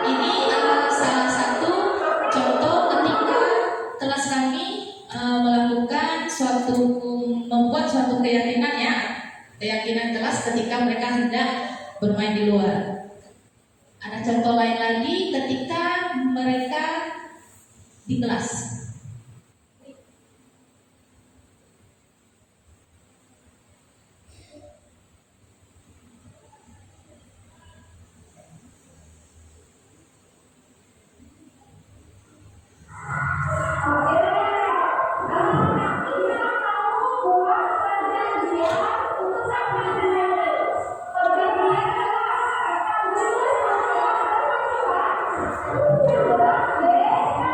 Ini salah satu contoh ketika kelas kami membuat suatu keyakinan ya, keyakinan kelas ketika mereka hendak bermain di luar. Ada contoh lain lagi ketika mereka di kelas.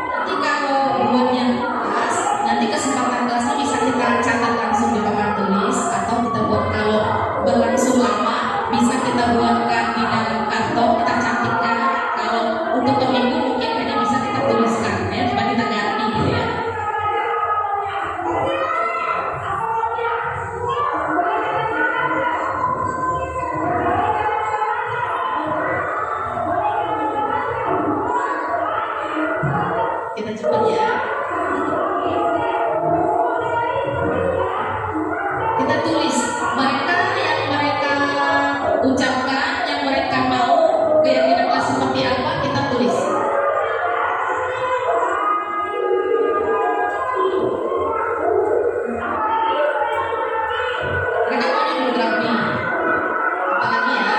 Nanti kalau buatnya kelas, nanti kesempatan kelasnya bisa kita catat langsung di papan tulis, atau kita buat kalau berlangsung lama bisa kita buatkan di dalam karton, kita cantikkan. Kalau untuk peminggu mungkin hanya bisa kita tuliskan ya, supaya kita ganti gitu ya. Kita cepat ya. Kita tulis yang mereka ucapkan, yang mereka mau, keyakinan kelas seperti apa, kita tulis. Mereka mau biografi. Apalagi ya?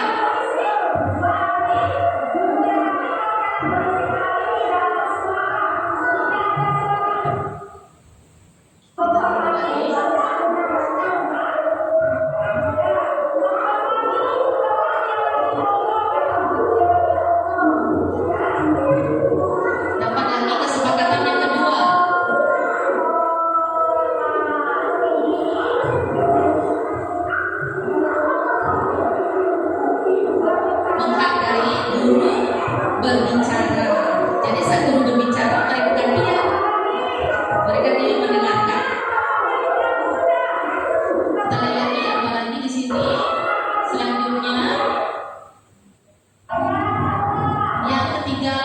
Dapat lagi kesepakatan yang kedua. Menghargai guru berbicara. Jadi saat guru berbicara, mereka diam. Mereka diam mendengarkan. Kita lihat lagi apa lagi di sini. Selanjutnya, yang ketiga,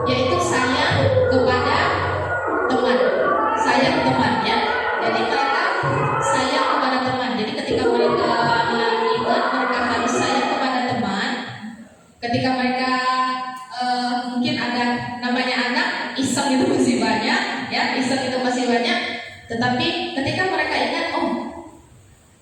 yaitu sayang kepada teman. Sayang teman ya. Jadi mereka sayang kepada teman. Jadi ketika mereka ingat, mereka harus sayang kepada teman. Ketika mereka mungkin ada namanya anak iseng itu masih banyak ya, iseng itu masih banyak. Tetapi ketika mereka ingat, oh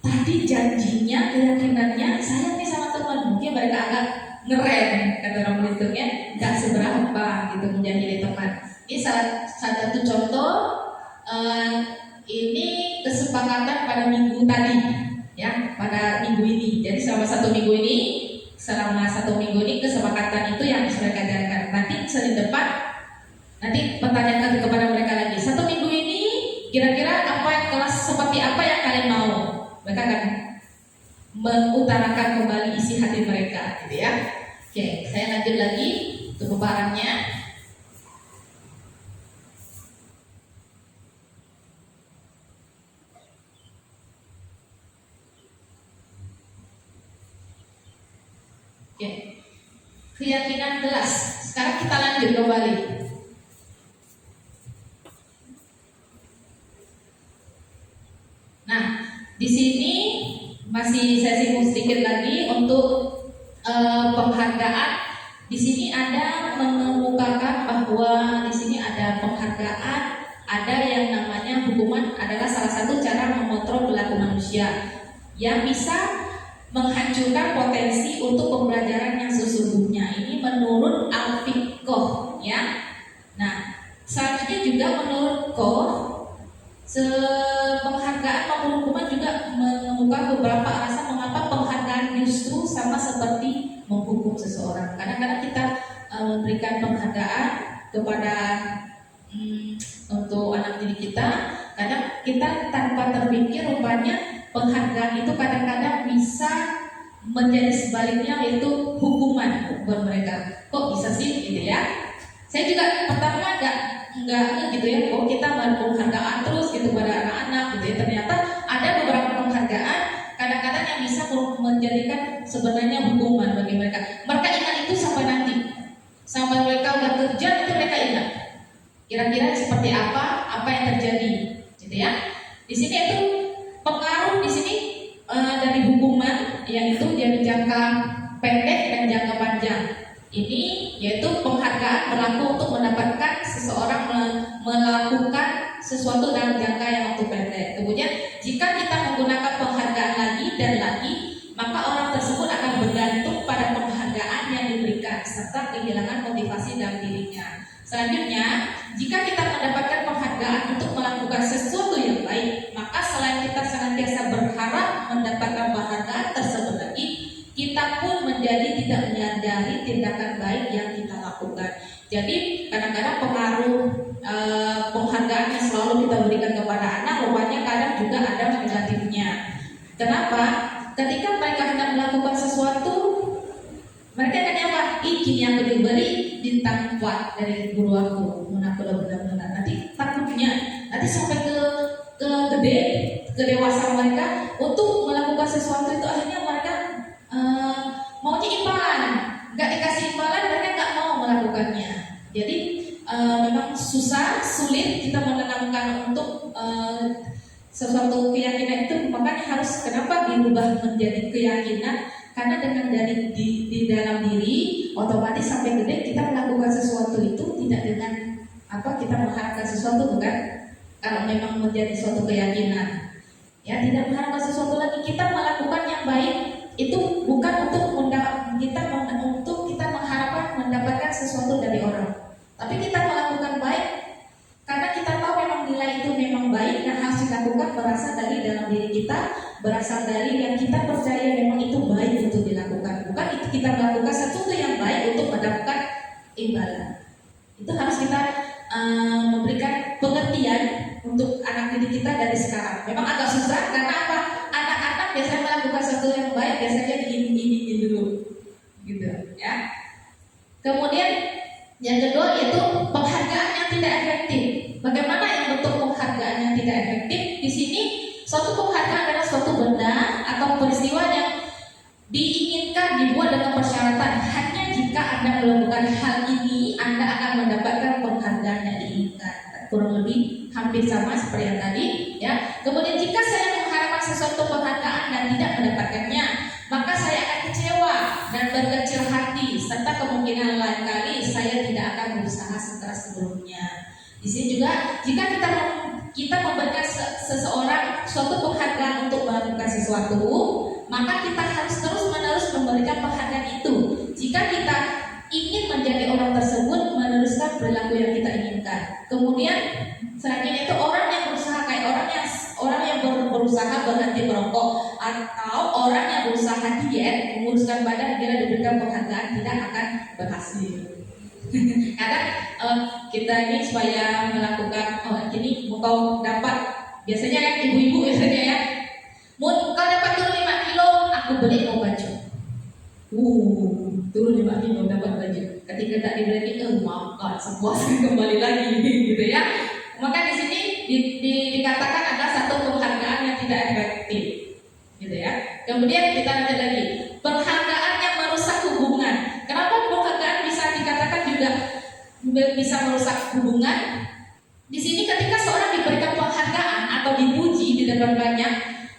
tadi janjinya, keyakinannya sayang nih sama teman, mungkin mereka agak ngerem, kata orang Belitungnya, nggak seberapa gitu menjadi teman. Ini salah satu contoh. Ini kesepakatan pada minggu tadi, ya, pada minggu ini. Jadi selama satu minggu ini kesepakatan itu yang harus mereka jalankan. Nanti Senin depan, nanti pertanyakan kepada mereka lagi. Satu minggu ini kira-kira kelas seperti apa yang kalian mau? Mereka akan mengutarakan kembali isi hati mereka, gitu ya. Oke, saya lanjut lagi untuk peparannya. Oke, keyakinan kelas. Sekarang kita lanjut kembali. Nah, di sini masih saya singgung sedikit lagi untuk penghargaan. Di sini ada mengemukakan bahwa di sini ada penghargaan adalah salah satu cara mengontrol perilaku manusia yang bisa menghancurkan potensi untuk pembelajaran yang sesungguhnya. Ini menurut Al-Fiqh ya. Nah, selanjutnya juga menurut Koh, penghargaan maupun hukuman juga mengemuka beberapa alasan mengapa penghargaan justru sama seperti menghukum seseorang. Kadang-kadang kita memberikan penghargaan kepada untuk anak didik kita, kadang kita tanpa terpikir rupanya penghargaan itu kadang-kadang bisa menjadi sebaliknya, yaitu hukuman buat mereka. Kok bisa sih gitu ya? Saya juga pertama enggak gitu ya, kok kita penghargaan terus gitu pada anak-anak gitu ya. Ternyata ada beberapa penghargaan kadang-kadang yang bisa menjadikan sebenarnya hukuman bagi mereka. Mereka ingat itu sampai nanti, sampai mereka udah kerja itu mereka ingat. Kira-kira seperti apa yang terjadi, gitu ya. Di sini itu pengaruh di sini dari hukuman, yaitu dari jangka pendek dan jangka panjang. Ini yaitu penghargaan berlaku untuk mendapatkan seseorang melakukan sesuatu dalam jangka yang waktu pendek. Kemudian jika kita menggunakan penghargaan lagi dan lagi, maka orang tersebut akan bergantung pada penghargaan yang diberikan serta kehilangan motivasi dalam dirinya. Selanjutnya, jika kita mendapatkan penghargaan untuk melakukan sesuatu yang baik, maka selain kita senantiasa berharap mendapatkan penghargaan tersebut lagi, kita pun menjadi tidak menyadari tindakan baik yang kita lakukan. Jadi kadang-kadang pengaruh penghargaan yang selalu kita berikan kepada anak, rupanya kadang juga ada negatifnya. Kenapa? Ketika mereka hendak melakukan sesuatu, mereka akan apa? Izin yang diberi bintang 4 dari guru aku, benar-benar. Nanti takutnya, nanti sampai ke dewasa mereka untuk melakukan sesuatu itu akhirnya mereka maunya imbalan, nggak dikasih imbalan mereka nggak mau melakukannya. Jadi memang sulit kita menanamkan untuk sesuatu keyakinan itu, makanya harus kenapa dirubah menjadi keyakinan. Karena dengan dari di dalam diri otomatis sampai gede kita melakukan sesuatu itu tidak dengan kita mengharapkan sesuatu, bukan? Kalau memang menjadi suatu keyakinan, ya tidak mengharapkan sesuatu lagi, kita melakukan yang baik itu bukan untuk kita mengharapkan mendapatkan sesuatu dari orang, tapi kita melakukan baik karena kita tahu memang nilai itu memang baik dan harus dilakukan berasal dari dalam diri kita, berasal dari yang kita percaya memang itu baik untuk dilakukan, bukan itu kita melakukan sesuatu yang baik untuk mendapatkan imbalan. Itu harus kita memberikan pengertian untuk anak didik kita dari sekarang. Memang agak susah karena apa? Anak-anak biasanya melakukan sesuatu yang baik biasanya diingin dulu, gitu ya. Kemudian yang kedua yaitu penghargaan yang tidak efektif. Bagaimana yang bentuk penghargaan yang tidak efektif? Di sini suatu penghargaan adalah suatu benda atau peristiwa yang diinginkan dibuat dengan persyaratan hanya jika Anda melakukan hal ini Anda akan mendapatkan penghargaan yang diinginkan. Kurang lebih hampir sama seperti yang tadi ya. Kemudian jika saya mengharapkan sesuatu penghargaan dan tidak mendapatkannya, maka saya akan kecewa dan berkecil hati serta kemungkinan lain kali saya tidak akan berusaha sekeras sebelumnya. Di sini juga jika kita memberikan seseorang suatu penghargaan untuk melakukan sesuatu, maka kita harus terus-menerus memberikan penghargaan itu. Jika kita ingin menjadi orang tersebut meneruskan perilaku yang kita inginkan. Kemudian selanjutnya itu orang yang berusaha kayak orang yang berusaha berhenti merokok atau orang yang berusaha diet menguruskan badan bila diberikan penghargaan tidak akan berhasil. Karena kita ini supaya melakukan ini mau dapat biasanya ya ibu-ibu biasanya ya, mau kau dapat turun 5 kilo aku beli mau baju. Turun 5 kilo dapat baju. Ketika tak dibeli maka sepuasnya kembali lagi gitu ya. Maka di sini dikatakan ada satu penghargaan yang tidak efektif, gitu ya. Kemudian kita lanjut lagi, penghargaan yang merusak hubungan. Kenapa penghargaan bisa dikatakan juga bisa merusak hubungan? Di sini ketika seorang diberikan penghargaan atau dipuji di depan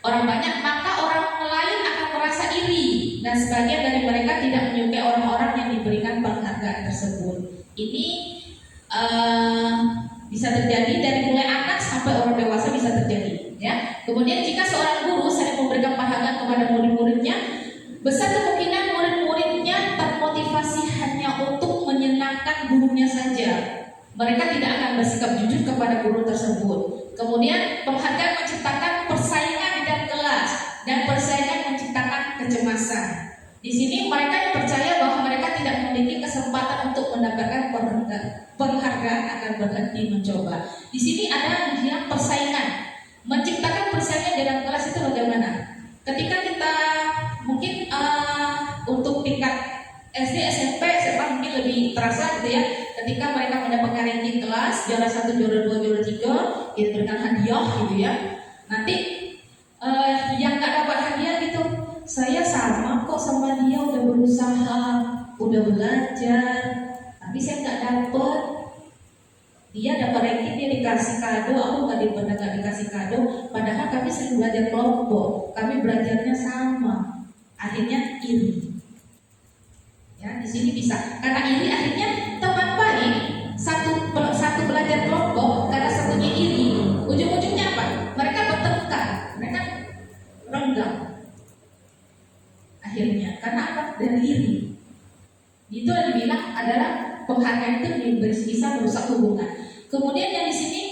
orang banyak, maka orang lain akan merasa iri dan sebagian dari mereka tidak menyukai orang-orang yang diberikan penghargaan tersebut. Ini bisa terjadi dari mulai anak sampai orang dewasa bisa terjadi, ya. Kemudian jika seorang guru sering memberikan penghargaan kepada murid-muridnya, besar kemungkinan murid-muridnya termotivasi hanya untuk menyenangkan gurunya saja. Mereka tidak akan bersikap jujur kepada guru tersebut. Kemudian penghargaan menciptakan persaingan di dalam kelas, dan persaingan menciptakan kecemasan. Di sini mereka yang percaya bahwa mereka tidak memiliki kesempatan untuk mendapatkan penghargaan akan berhenti mencoba. Di sini ada yang persaingan. Menciptakan persaingan dalam kelas itu bagaimana? Ketika kita mungkin untuk tingkat SD, SMP, SMA mungkin lebih terasa gitu ya. Ketika mereka mendapatkan ranking kelas, juara 1, juara 2, juara 3, diberikan hadiah gitu ya. Nanti yang nggak dapat hadiah gitu, saya sama kok sama dia, udah berusaha, udah belajar, tapi saya nggak dapet. Dia dapat ranking, dia dikasih kado, aku nggak dikasih kado. Padahal kami sering belajar kelompok, kami belajarnya sama. Akhirnya iri. Ya, di sini bisa. Karena iri akhirnya teman baik satu belajar kelompok, karena satunya iri. Ujung-ujungnya apa? Mereka bertengkar, mereka renggang. Akhirnya, karena apa? Dari iri. Itu yang dibilang adalah penghargaan itu bisa merusak hubungan. Kemudian yang di sini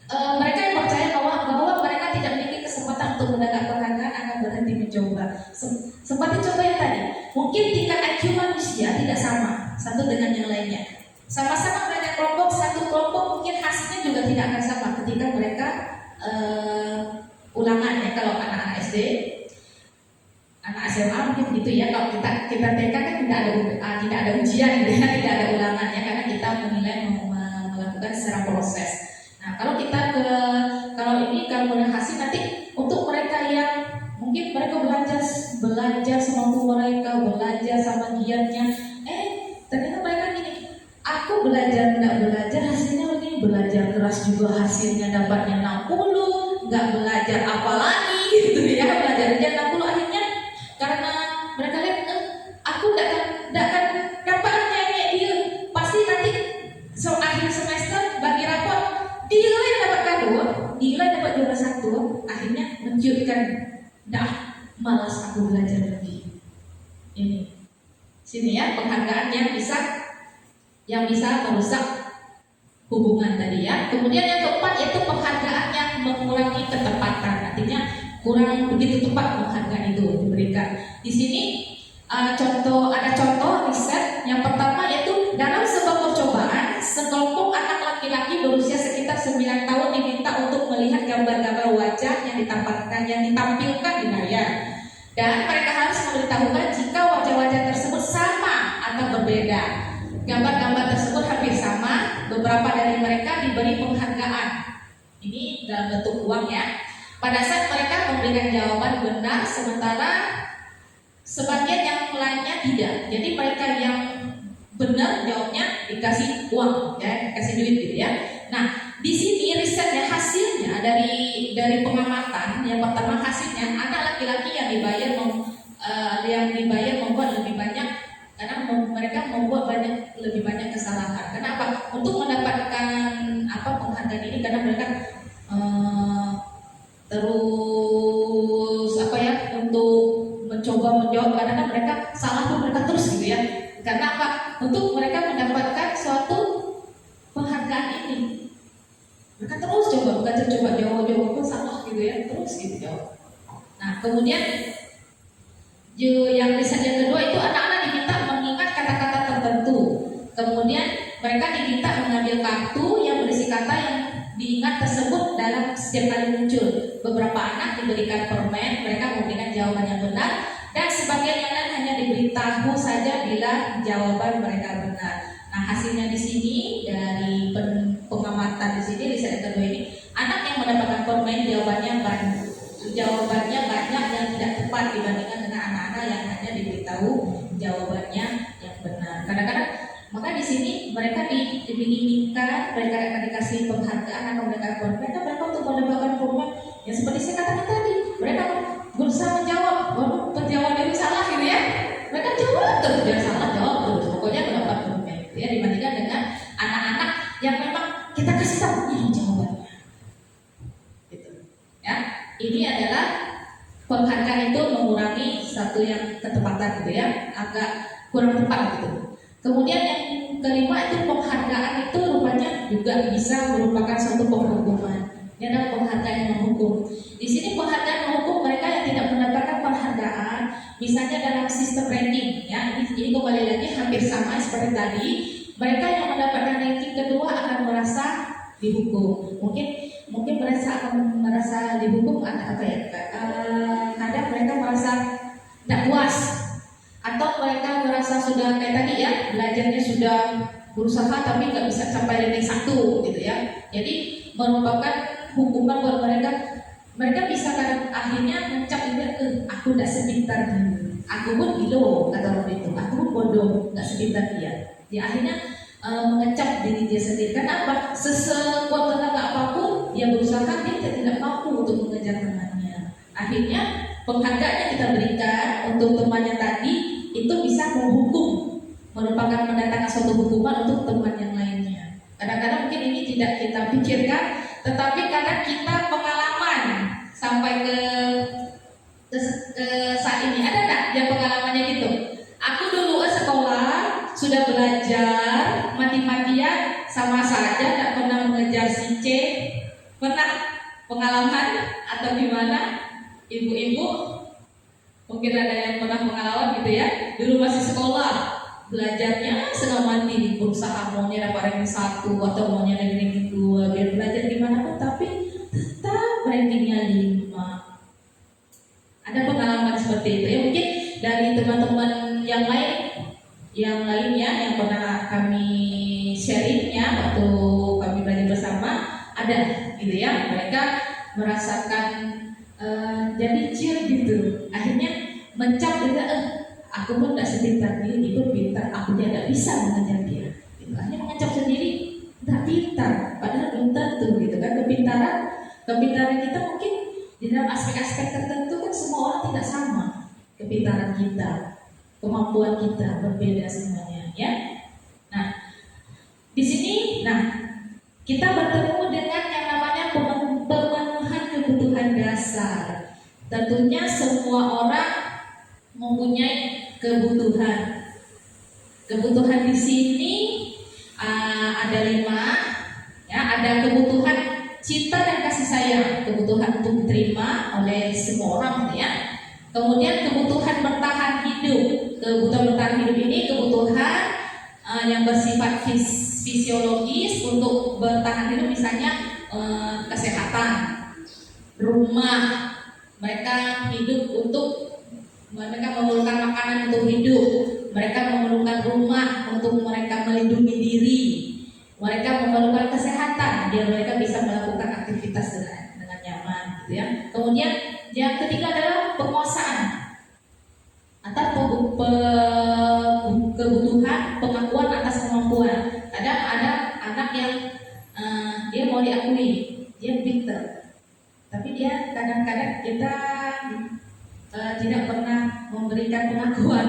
mereka yang percaya bahwa mereka tidak memiliki kesempatan untuk mendapat penghargaan akan berhenti mencoba. Seperti coba yang tadi, mungkin tingkat IQ manusia tidak sama satu dengan yang lainnya. Sama-sama belajar kelompok, satu kelompok mungkin hasilnya juga tidak akan sama ketika mereka ulangan ya. Kalau anak-anak SD, anak SMA mungkin begitu ya. Kalau kita TK kan tidak ada ujian, tidak ada ulangan ya, karena kita menilai melakukan secara proses. Nah, kalau melihat hasil nanti untuk mereka yang mungkin mereka belajar sama guru mereka, belajar sama giatnya, ternyata mereka gini, aku belajar nggak belajar hasilnya begini, belajar keras juga hasilnya dapatnya 60, nggak belajar apalagi gitu ya, belajar aja 60 akhirnya karena mereka lihat aku nggak akan dapat nyanyi dia, pasti nanti akhir semester bagi rapot dia yang dapat kado, dia yang dapat juara 1, akhirnya menciutkan, dah malas aku belajar lagi. Ini sini ya penghargaan yang bisa merusak hubungan tadi ya. Kemudian yang keempat yaitu penghargaan yang mengurangi ketepatan, artinya kurang begitu tepat penghargaan itu diberikan. Di sini ada contoh riset yang pertama yaitu dalam sebuah percobaan sekelompok anak laki-laki berusia sekitar 9 tahun diminta untuk melihat gambar-gambar wajah yang ditampilkan di layar, dan mereka harus memberitahukan jika wajah-wajah tersebut sama atau berbeda. Gambar-gambar tersebut hampir sama, beberapa dari mereka diberi penghargaan. Ini dalam bentuk uang ya. Pada saat mereka memberikan jawaban benar, sementara sebagian yang lainnya tidak. Jadi mereka yang benar jawabnya dikasih uang, ya, dikasih duit gitu ya. Nah, di sini risetnya hasilnya dari pengamatan yang pertama hasilnya anak laki-laki yang dibayar membuat lebih banyak karena mereka membuat lebih banyak kesalahan. Kenapa? Untuk mendapatkan penghargaan ini karena mereka terus untuk mencoba menjawab karena mereka salah pun mereka terus gitu ya. Karena apa? Untuk mereka mendapatkan suatu penghargaan ini, mereka terus coba jawab pun salah gitu ya, terus gitu jawab. Nah, kemudian yang riset yang kedua itu anak-anak diminta mengingat kata-kata tertentu. Kemudian mereka diminta mengambil kartu yang berisi kata yang diingat tersebut dalam setiap kali muncul. Beberapa anak diberikan permen, mereka memberikan jawaban yang benar, dan sebagian yang lain hanya diberitahu saja bila jawaban mereka benar. Nah, hasilnya di sini dari pengamatan di sini riset yang kedua ini, anak yang mendapatkan permen jawabannya banyak yang tidak tepat dibandingkan dengan anak-anak yang hanya diberitahu jawabannya yang benar. Kadang-kadang maka di sini mereka diinginkan, mereka akan dikasih penghargaan atau mereka untuk mendapatkan permen yang seperti saya katakan tadi, mereka berusaha menjawab walaupun penjawaban itu salah gitu ya, mereka jawab terus, dia salah jawab terus, pokoknya mendapat permen ya, dibandingkan dengan anak-anak yang memang kita kasih tahu ini jawaban ini adalah penghargaan itu mengurangi satu yang ketepatan gitu ya, agak kurang tepat gitu. Kemudian yang kelima itu penghargaan itu rupanya juga bisa merupakan suatu penghukuman. Ini adalah penghargaan yang menghukum. Di sini penghargaan menghukum mereka yang tidak mendapatkan penghargaan, misalnya dalam sistem ranking ya. Ini kembali lagi hampir sama seperti tadi. Mereka yang mendapatkan ranking kedua akan merasa dihukum. Mungkin merasa akan merasa dihukum apa ya? Kadang mereka merasa tidak puas, atau mereka merasa sudah kayak tadi ya, belajarnya sudah berusaha tapi nggak bisa sampai ranking 1 gitu ya. Jadi merupakan hukuman buat mereka. Mereka bisa kan akhirnya mencap juga, aku tidak sepintar dia, aku pun bilo kata orang itu, aku pun bodoh, nggak sepintar dia. Dia akhirnya mengecap diri dia sendiri. Kenapa? Sekuat tenaga apapun dia berusaha, dia tidak mampu untuk mengejar temannya. Akhirnya penghargaan yang kita berikan untuk temannya tadi itu bisa menghukum, merupakan mendatangkan suatu hukuman untuk teman yang lainnya. Kadang-kadang mungkin ini tidak kita pikirkan, tetapi karena kita pengalaman sampai ke saat ini, ada tak yang pengalamannya gitu? Aku dulu sekolah sudah belajar mati-matian sama saja, tidak pernah mengejar si C. Pernah pengalaman atau gimana? Ibu-ibu mungkin ada yang pernah pengalaman gitu ya. Dulu masih sekolah, belajarnya setengah mati, berusaha maunya dapat ranking 1 atau maunya ranking 2, biar belajar gimana pun tapi tetap rankingnya 5. Ada pengalaman seperti itu ya. Mungkin dari teman-teman yang lainnya yang pernah kami sharingnya waktu kami belajar bersama, ada gitu ya, mereka merasakan jadi cheer gitu, akhirnya mencap juga, aku pun tidak sepintar dia, dia pun pintar, aku tidak bisa mengejar dia gitu. Akhirnya mengecap sendiri, tidak pintar, padahal belum tentu gitu kan. Kepintaran kita mungkin di dalam aspek-aspek tertentu kan semua orang tidak sama. Kepintaran kita, kemampuan kita berbeda semuanya ya. Nah, di sini kita bertemu dengan yang namanya pemenuhan kebutuhan dasar. Tentunya semua orang mempunyai kebutuhan. Kebutuhan di sini ada 5 ya. Ada kebutuhan cinta dan kasih sayang, kebutuhan untuk diterima oleh semua orang ya. Kemudian kebutuhan bertahan hidup. Kebutuhan bertahan hidup ini kebutuhan yang bersifat fisiologis untuk bertahan hidup, misalnya kesehatan, rumah, mereka hidup untuk mereka memerlukan makanan untuk hidup, mereka memerlukan rumah untuk mereka melindungi diri, mereka memerlukan kesehatan biar mereka bisa melakukan aktivitas dengan nyaman gitu ya. Kemudian yang ketiga adalah penguasaan atau kebutuhan pengakuan atas kemampuan. Kadang ada anak yang dia mau diakui, dia pintar, tapi dia kadang-kadang kita tidak pernah memberikan pengakuan.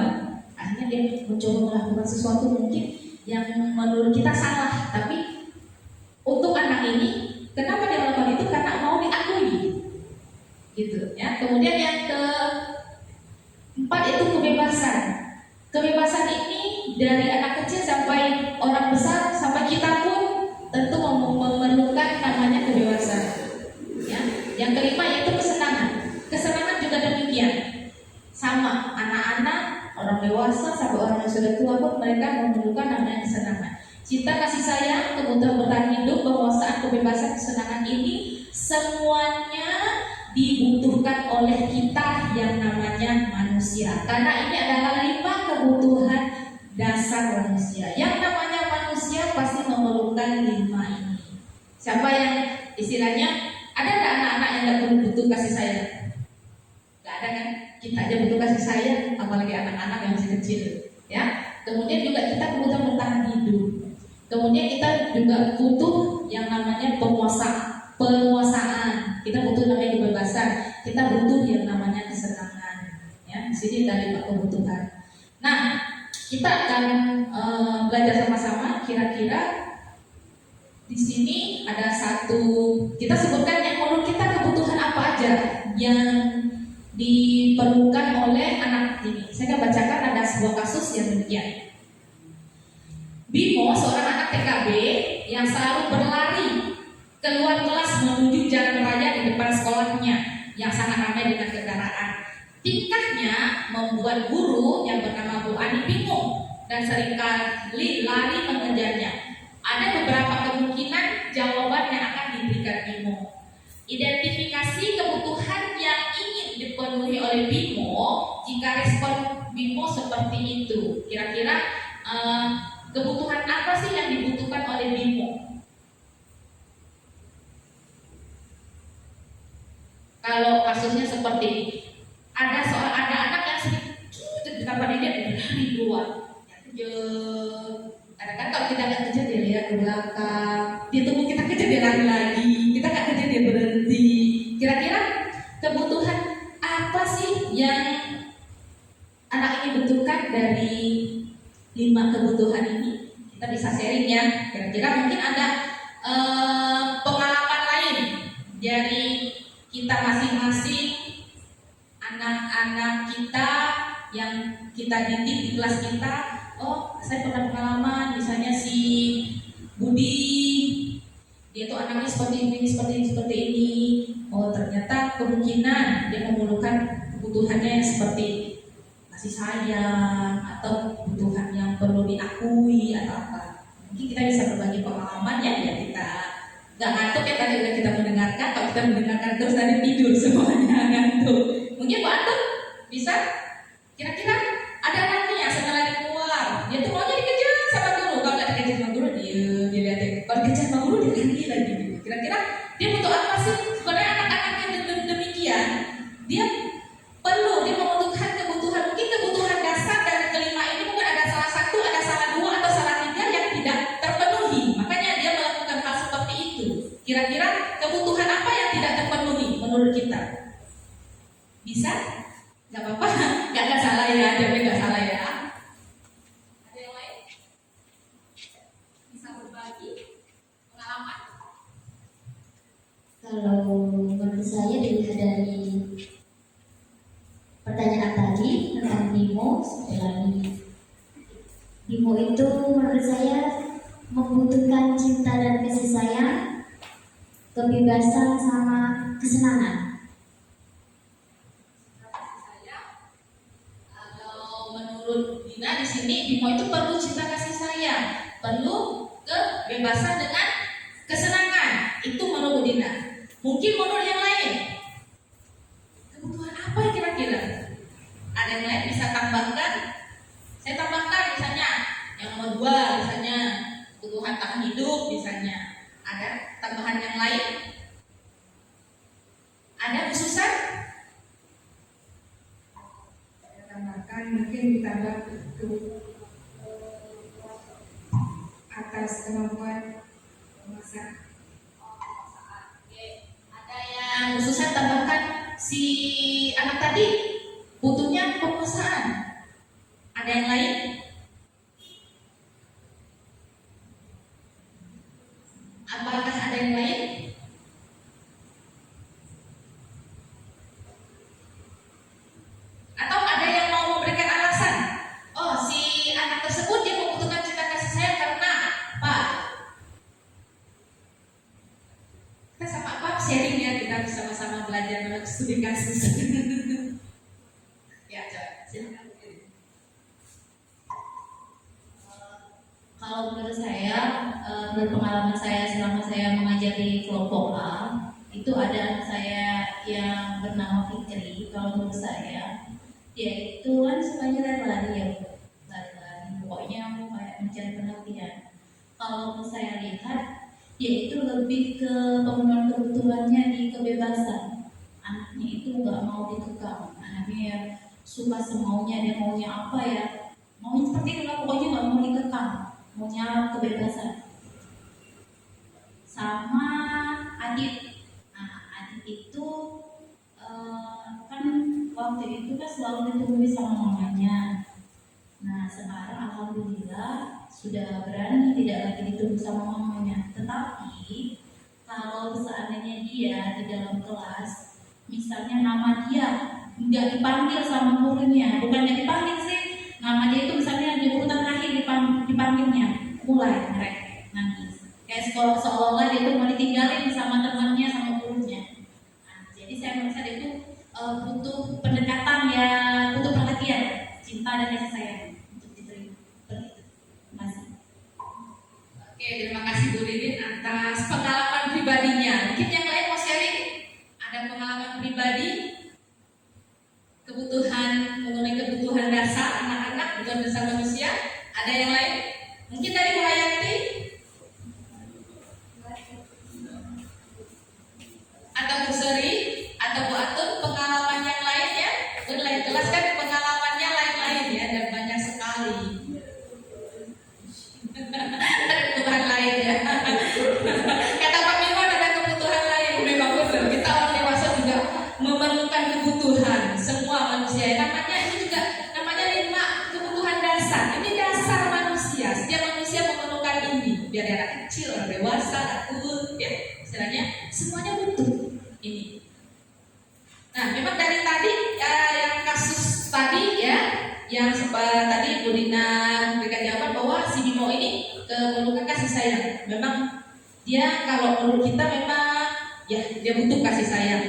Akhirnya dia mencoba melakukan sesuatu mungkin yang menurut kita salah, tapi untuk anak ini kenapa dia melakukan itu? Karena mau diakui gitu ya. Kemudian yang keempat itu kebebasan. Kebebasan ini dari anak kecil sampai orang besar, sampai kita pun tentu memerlukan namanya kebebasan ya. Yang kelima yaitu kesenangan. Kesenangan juga demikian, sama anak-anak, orang dewasa sampai orang yang sudah tua pun mereka memerlukan namanya kesenangan. Cinta, kasih sayang, kebutuhan bertahan hidup, penguasaan, kebebasan, kesenangan ini semuanya dibutuhkan oleh kita yang namanya manusia. Karena ini adalah 5 kebutuhan dasar manusia. Yang namanya manusia pasti memerlukan 5 ini. Siapa yang istilahnya, ada nggak anak-anak yang nggak butuh kasih sayang? Nggak ada kan? Kita aja butuh kasih sayang, apalagi anak-anak yang masih kecil ya. Kemudian juga kita kebutuhan bertahan hidup. Kemudian kita juga butuh yang namanya penguasaan. Kita butuh namanya kebebasan. Kita butuh yang namanya kesenangan. Ya, di sini dari 4 kebutuhan. Nah, kita akan belajar sama-sama. Kira-kira di sini ada satu, kita sebutkan yang menurut kita kebutuhan apa aja yang diperlukan oleh anak ini. Saya akan bacakan ada sebuah kasus yang demikian. Bimo, seorang anak TKB yang selalu berlari keluar kelas menuju jalan raya di depan sekolahnya yang sangat ramai dengan kendaraan. Tingkahnya membuat guru yang bernama Bu Ani bingung dan seringkali lari mengejarnya. Ada beberapa kemungkinan jawaban yang akan diberikan Bimo. Identifikasi kebutuhan yang ingin dipenuhi oleh Bimo. Jika respon Bimo seperti itu, kira-kira kebutuhan apa sih yang dibutuhkan oleh Bimo? Kalau kasusnya seperti ini, ada anak yang sedikit di tempat ini ada lari keluar. Kadang-kadang kalau kita nggak kejar dia lihat ke belakang, dia tunggu kita kejar dia lari lagi, kita nggak kejar dia berhenti. Kira-kira kebutuhan apa sih yang anak ini butuhkan dari 5 kebutuhan ini? Kita bisa sharing ya. Kira-kira mungkin ada pengalaman lain dari kita masing-masing, anak-anak kita yang kita didik di kelas kita. Oh, saya pernah pengalaman, misalnya si Budi, dia tuh anaknya seperti ini. Oh, ternyata kemungkinan dia memerlukan kebutuhannya yang seperti kasih sayang atau kebutuhan yang perlu diakui atau apa. Mungkin kita bisa berbagi pengalaman ya, biar kita nggak ngantuk ya tadi udah kita mendengarkan. Kalau kita mendengarkan terus tadi tidur semuanya ngantuk. Mungkin Pak Anton bisa kira-kira ada anaknya setelah lagi keluar, dia tuh maunya dikejar sama guru. Kalau nggak dikejar sama guru dia lihatin. Kalau dikejar sama guru dia lagi. Kira-kira dia butuh apa sih? Sebenarnya anak-anak yang demikian dia membutuhkan kebutuhan, mungkin kebutuhan dasar dari kelima ini mungkin ada salah satu, ada salah 2 atau salah 3 yang tidak terpenuhi. Makanya dia melakukan hal seperti itu. Kira-kira kebutuhan apa yang tidak terpenuhi menurut kita? Bisa? Gak apa-apa, gak salah ya, jawabnya gak salah ya. Ada yang lain? Bisa berbagi pengalaman? Kalau menurut saya dilihat dari pertanyaan tadi tentang Bimo, Bimo itu menurut saya membutuhkan cinta dan kasih sayang, kebebasan sama kesenangan. Kalau menurut Dina di sini Bimo itu perlu cinta kasih sayang, perlu kebebasan dengan kesenangan. Itu menurut Dina. Mungkin menurut yang lain, kebutuhan apa ya kira-kira? Ada yang lain bisa tambahkan? Saya tambahkan misalnya yang nomor 2, misalnya kebutuhan tahan hidup misalnya. Ada tambahan yang lain? Ada khususan? Saya tambahkan mungkin ditambah ke atas kemampuan memasak. Ada yang khususan tambahkan si anak tadi butuhnya penguasaan. Ada yang lain? Apakah ada yang lain? Atau ada yang mau memberikan alasan? Oh, si anak tersebut dia membutuhkan cinta kasih sayang karena apa? Kita sama Pak sharing ya, kita bersama-sama belajar dalam studi kasus. Ya, coba silakan. Kalau menurut saya, menurut pengalaman saya selama saya mengajar di kelompok A, itu ada anak saya yang bernama Fikri. Kalau menurut saya, dia itu kan sukanya lari-lari ya, lari-lari. Pokoknya kayak mencari perhatian. Kalau menurut saya lihat, dia itu lebih ke pemenuhan kebutuhannya di kebebasan. Anaknya itu nggak mau dikekang. Anaknya ya suka semaunya, dia maunya apa ya, maunya seperti itu lah, pokoknya nggak mau dikekang. Maunya kebebasan. Sama Adit. Nah, Adit itu kan waktu itu kan selalu ditemui sama mamanya. Nah, sekarang alhamdulillah sudah berani tidak lagi ditunggu sama mamanya. Tetapi kalau seandainya dia di dalam kelas misalnya nama dia nggak dipanggil sama gurunya, bukannya dipanggil sih, nama dia itu misalnya di urutan akhir dipanggilnya, mulai mereka nangis. Kayak seolah-olah dia itu mau ditinggalin sama temannya, sama gurunya. Nah, jadi saya merasa dia itu butuh pendekatan ya, butuh perhatian, cinta dan kasih sayang untuk diterima. Seperti itu. Terima kasih. Oke, terima kasih Bu Ririn atas pengalaman pribadinya. Mungkin yang lain mau sharing? Ada pengalaman pribadi? Mengenai kebutuhan dasar anak-anak, kebutuhan dasar manusia? Ada yang lain? Mungkin dari Bu Hayati? Atau Bu Seri? Atau Bu Atun? Pengalaman yang lain ya? Lain kelas kan pengalamannya lain-lain ya, dan banyak sekali. Ada kebutuhan lain ya. Kata Pak Mimon ada kebutuhan lain. Memang benar. Kita orang dewasa juga memerlukan kebutuhan. Semua manusia. Namanya ini juga namanya 5 kebutuhan dasar. Ini dasar manusia. Setiap manusia memerlukan ini. Biar dia anak kecil, orang dewasa, akut, ya. Istilahnya semuanya butuh ini. Nah, memang dari tadi yang kasus tadi ya, yang tadi Bu Dina memberikan jawaban bahwa si Bimo ini memerlukan kasih sayang. Memang dia kalau menurut kita memang ya dia butuh kasih sayang.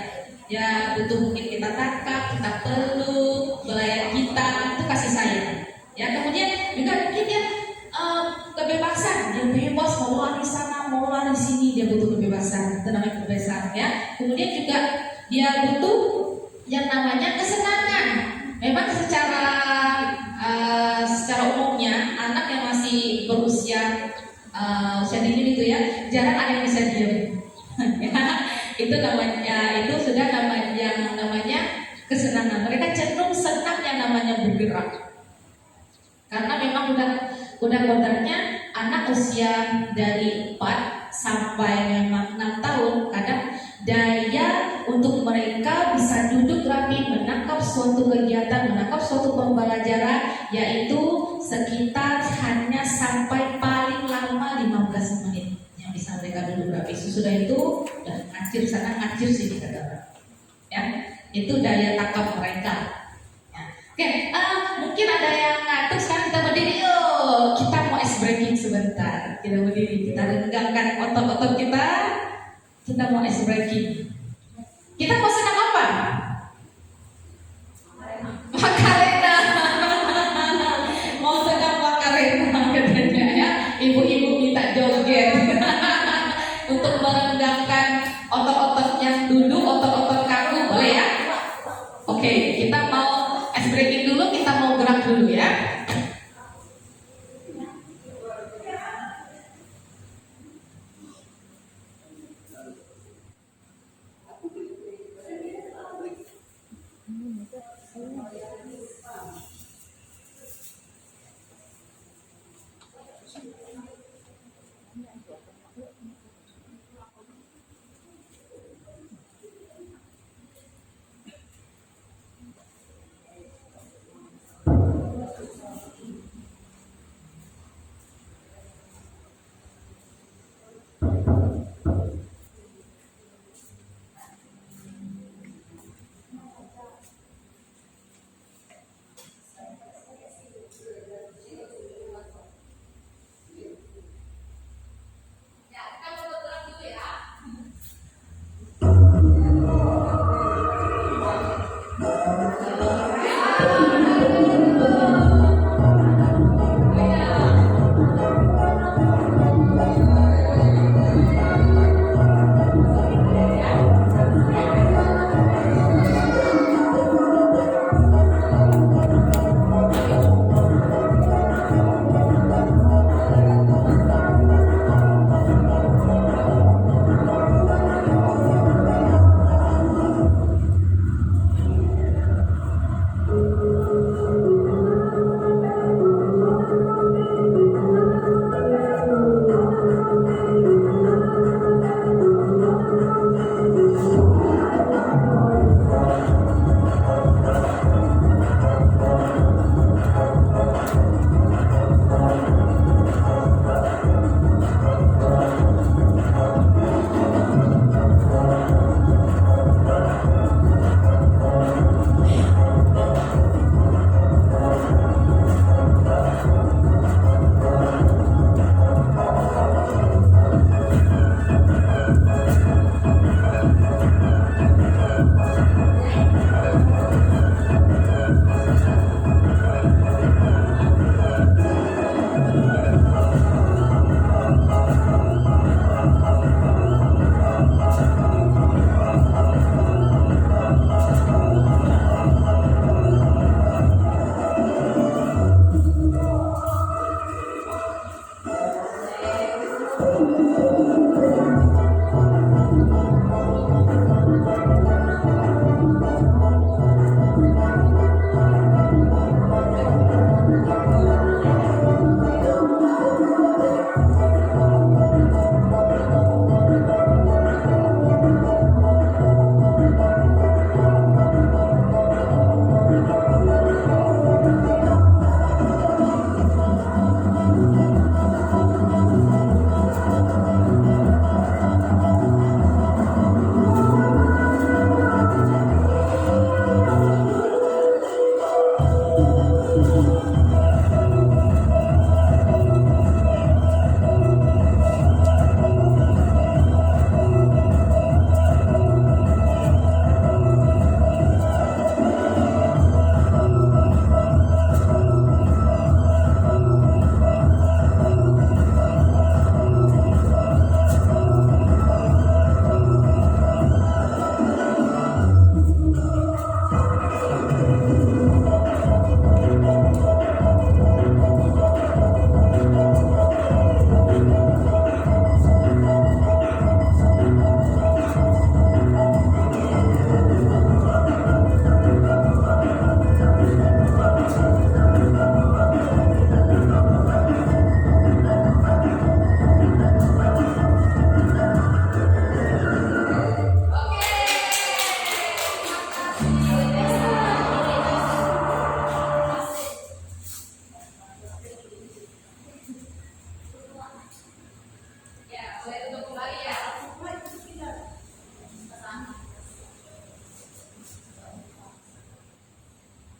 Ya butuh mungkin kita tangkap, kita peluk, belayan kita, itu kasih sayang. Ya kemudian juga mungkin dia kebebasan, dia bebas mau lari sana, mau lari sini, dia butuh kebebasan, itu namanya kebebasan ya. Kemudian juga dia butuh yang namanya kesenangan. Memang secara umumnya anak yang masih berusia usia dini itu ya jarang ada yang bisa diam. Itu namanya sudah namanya kesenangan. Mereka cenderung senang yang namanya bergerak. Karena memang udah kodratnya anak usia dari 4 sampai memang 6 tahun kadang daya untuk mereka bisa duduk rapi menangkap suatu kegiatan, menangkap suatu pembelajaran yaitu sekitar hanya sampai paling lama 15 menit yang bisa mereka duduk rapi. Sesudah itu udah ngacir sana ngacir sini kata ya, itu daya tangkap mereka ya. Oke, mungkin ada yang ngantuk. Sekarang kita berdiri yuk, kita mau ice breaking sebentar. Kita berdiri, kita renggangkan otot-otot kita mau ice breaking. Kita mau senam apa? Makarena. Mau senam makarena katanya ya. Ibu-ibu minta joget untuk merenggangkan otot-otot yang duduk, otot-otot kaku, boleh ya? Oke, kita mau ice breaking dulu, kita mau gerak dulu ya.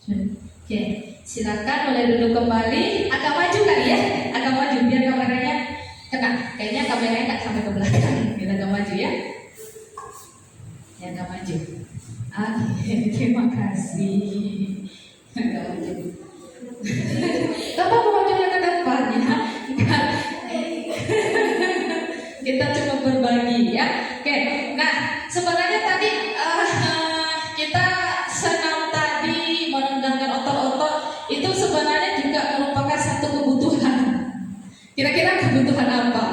Oke, silakan boleh duduk kembali. Agak maju kali ya, agak maju biar kameranya kena. Kayaknya kameranya nggak sampai ke belakang. Kita agak maju ya. Ya agak maju. Oke, terima kasih. Agak maju. Apa majunya ke depan ya? Kita coba berbagi ya. Oke, nah sebenarnya tadi kita senam tadi merendangkan otot-otot itu sebenarnya juga merupakan satu kebutuhan. Kira-kira kebutuhan apa?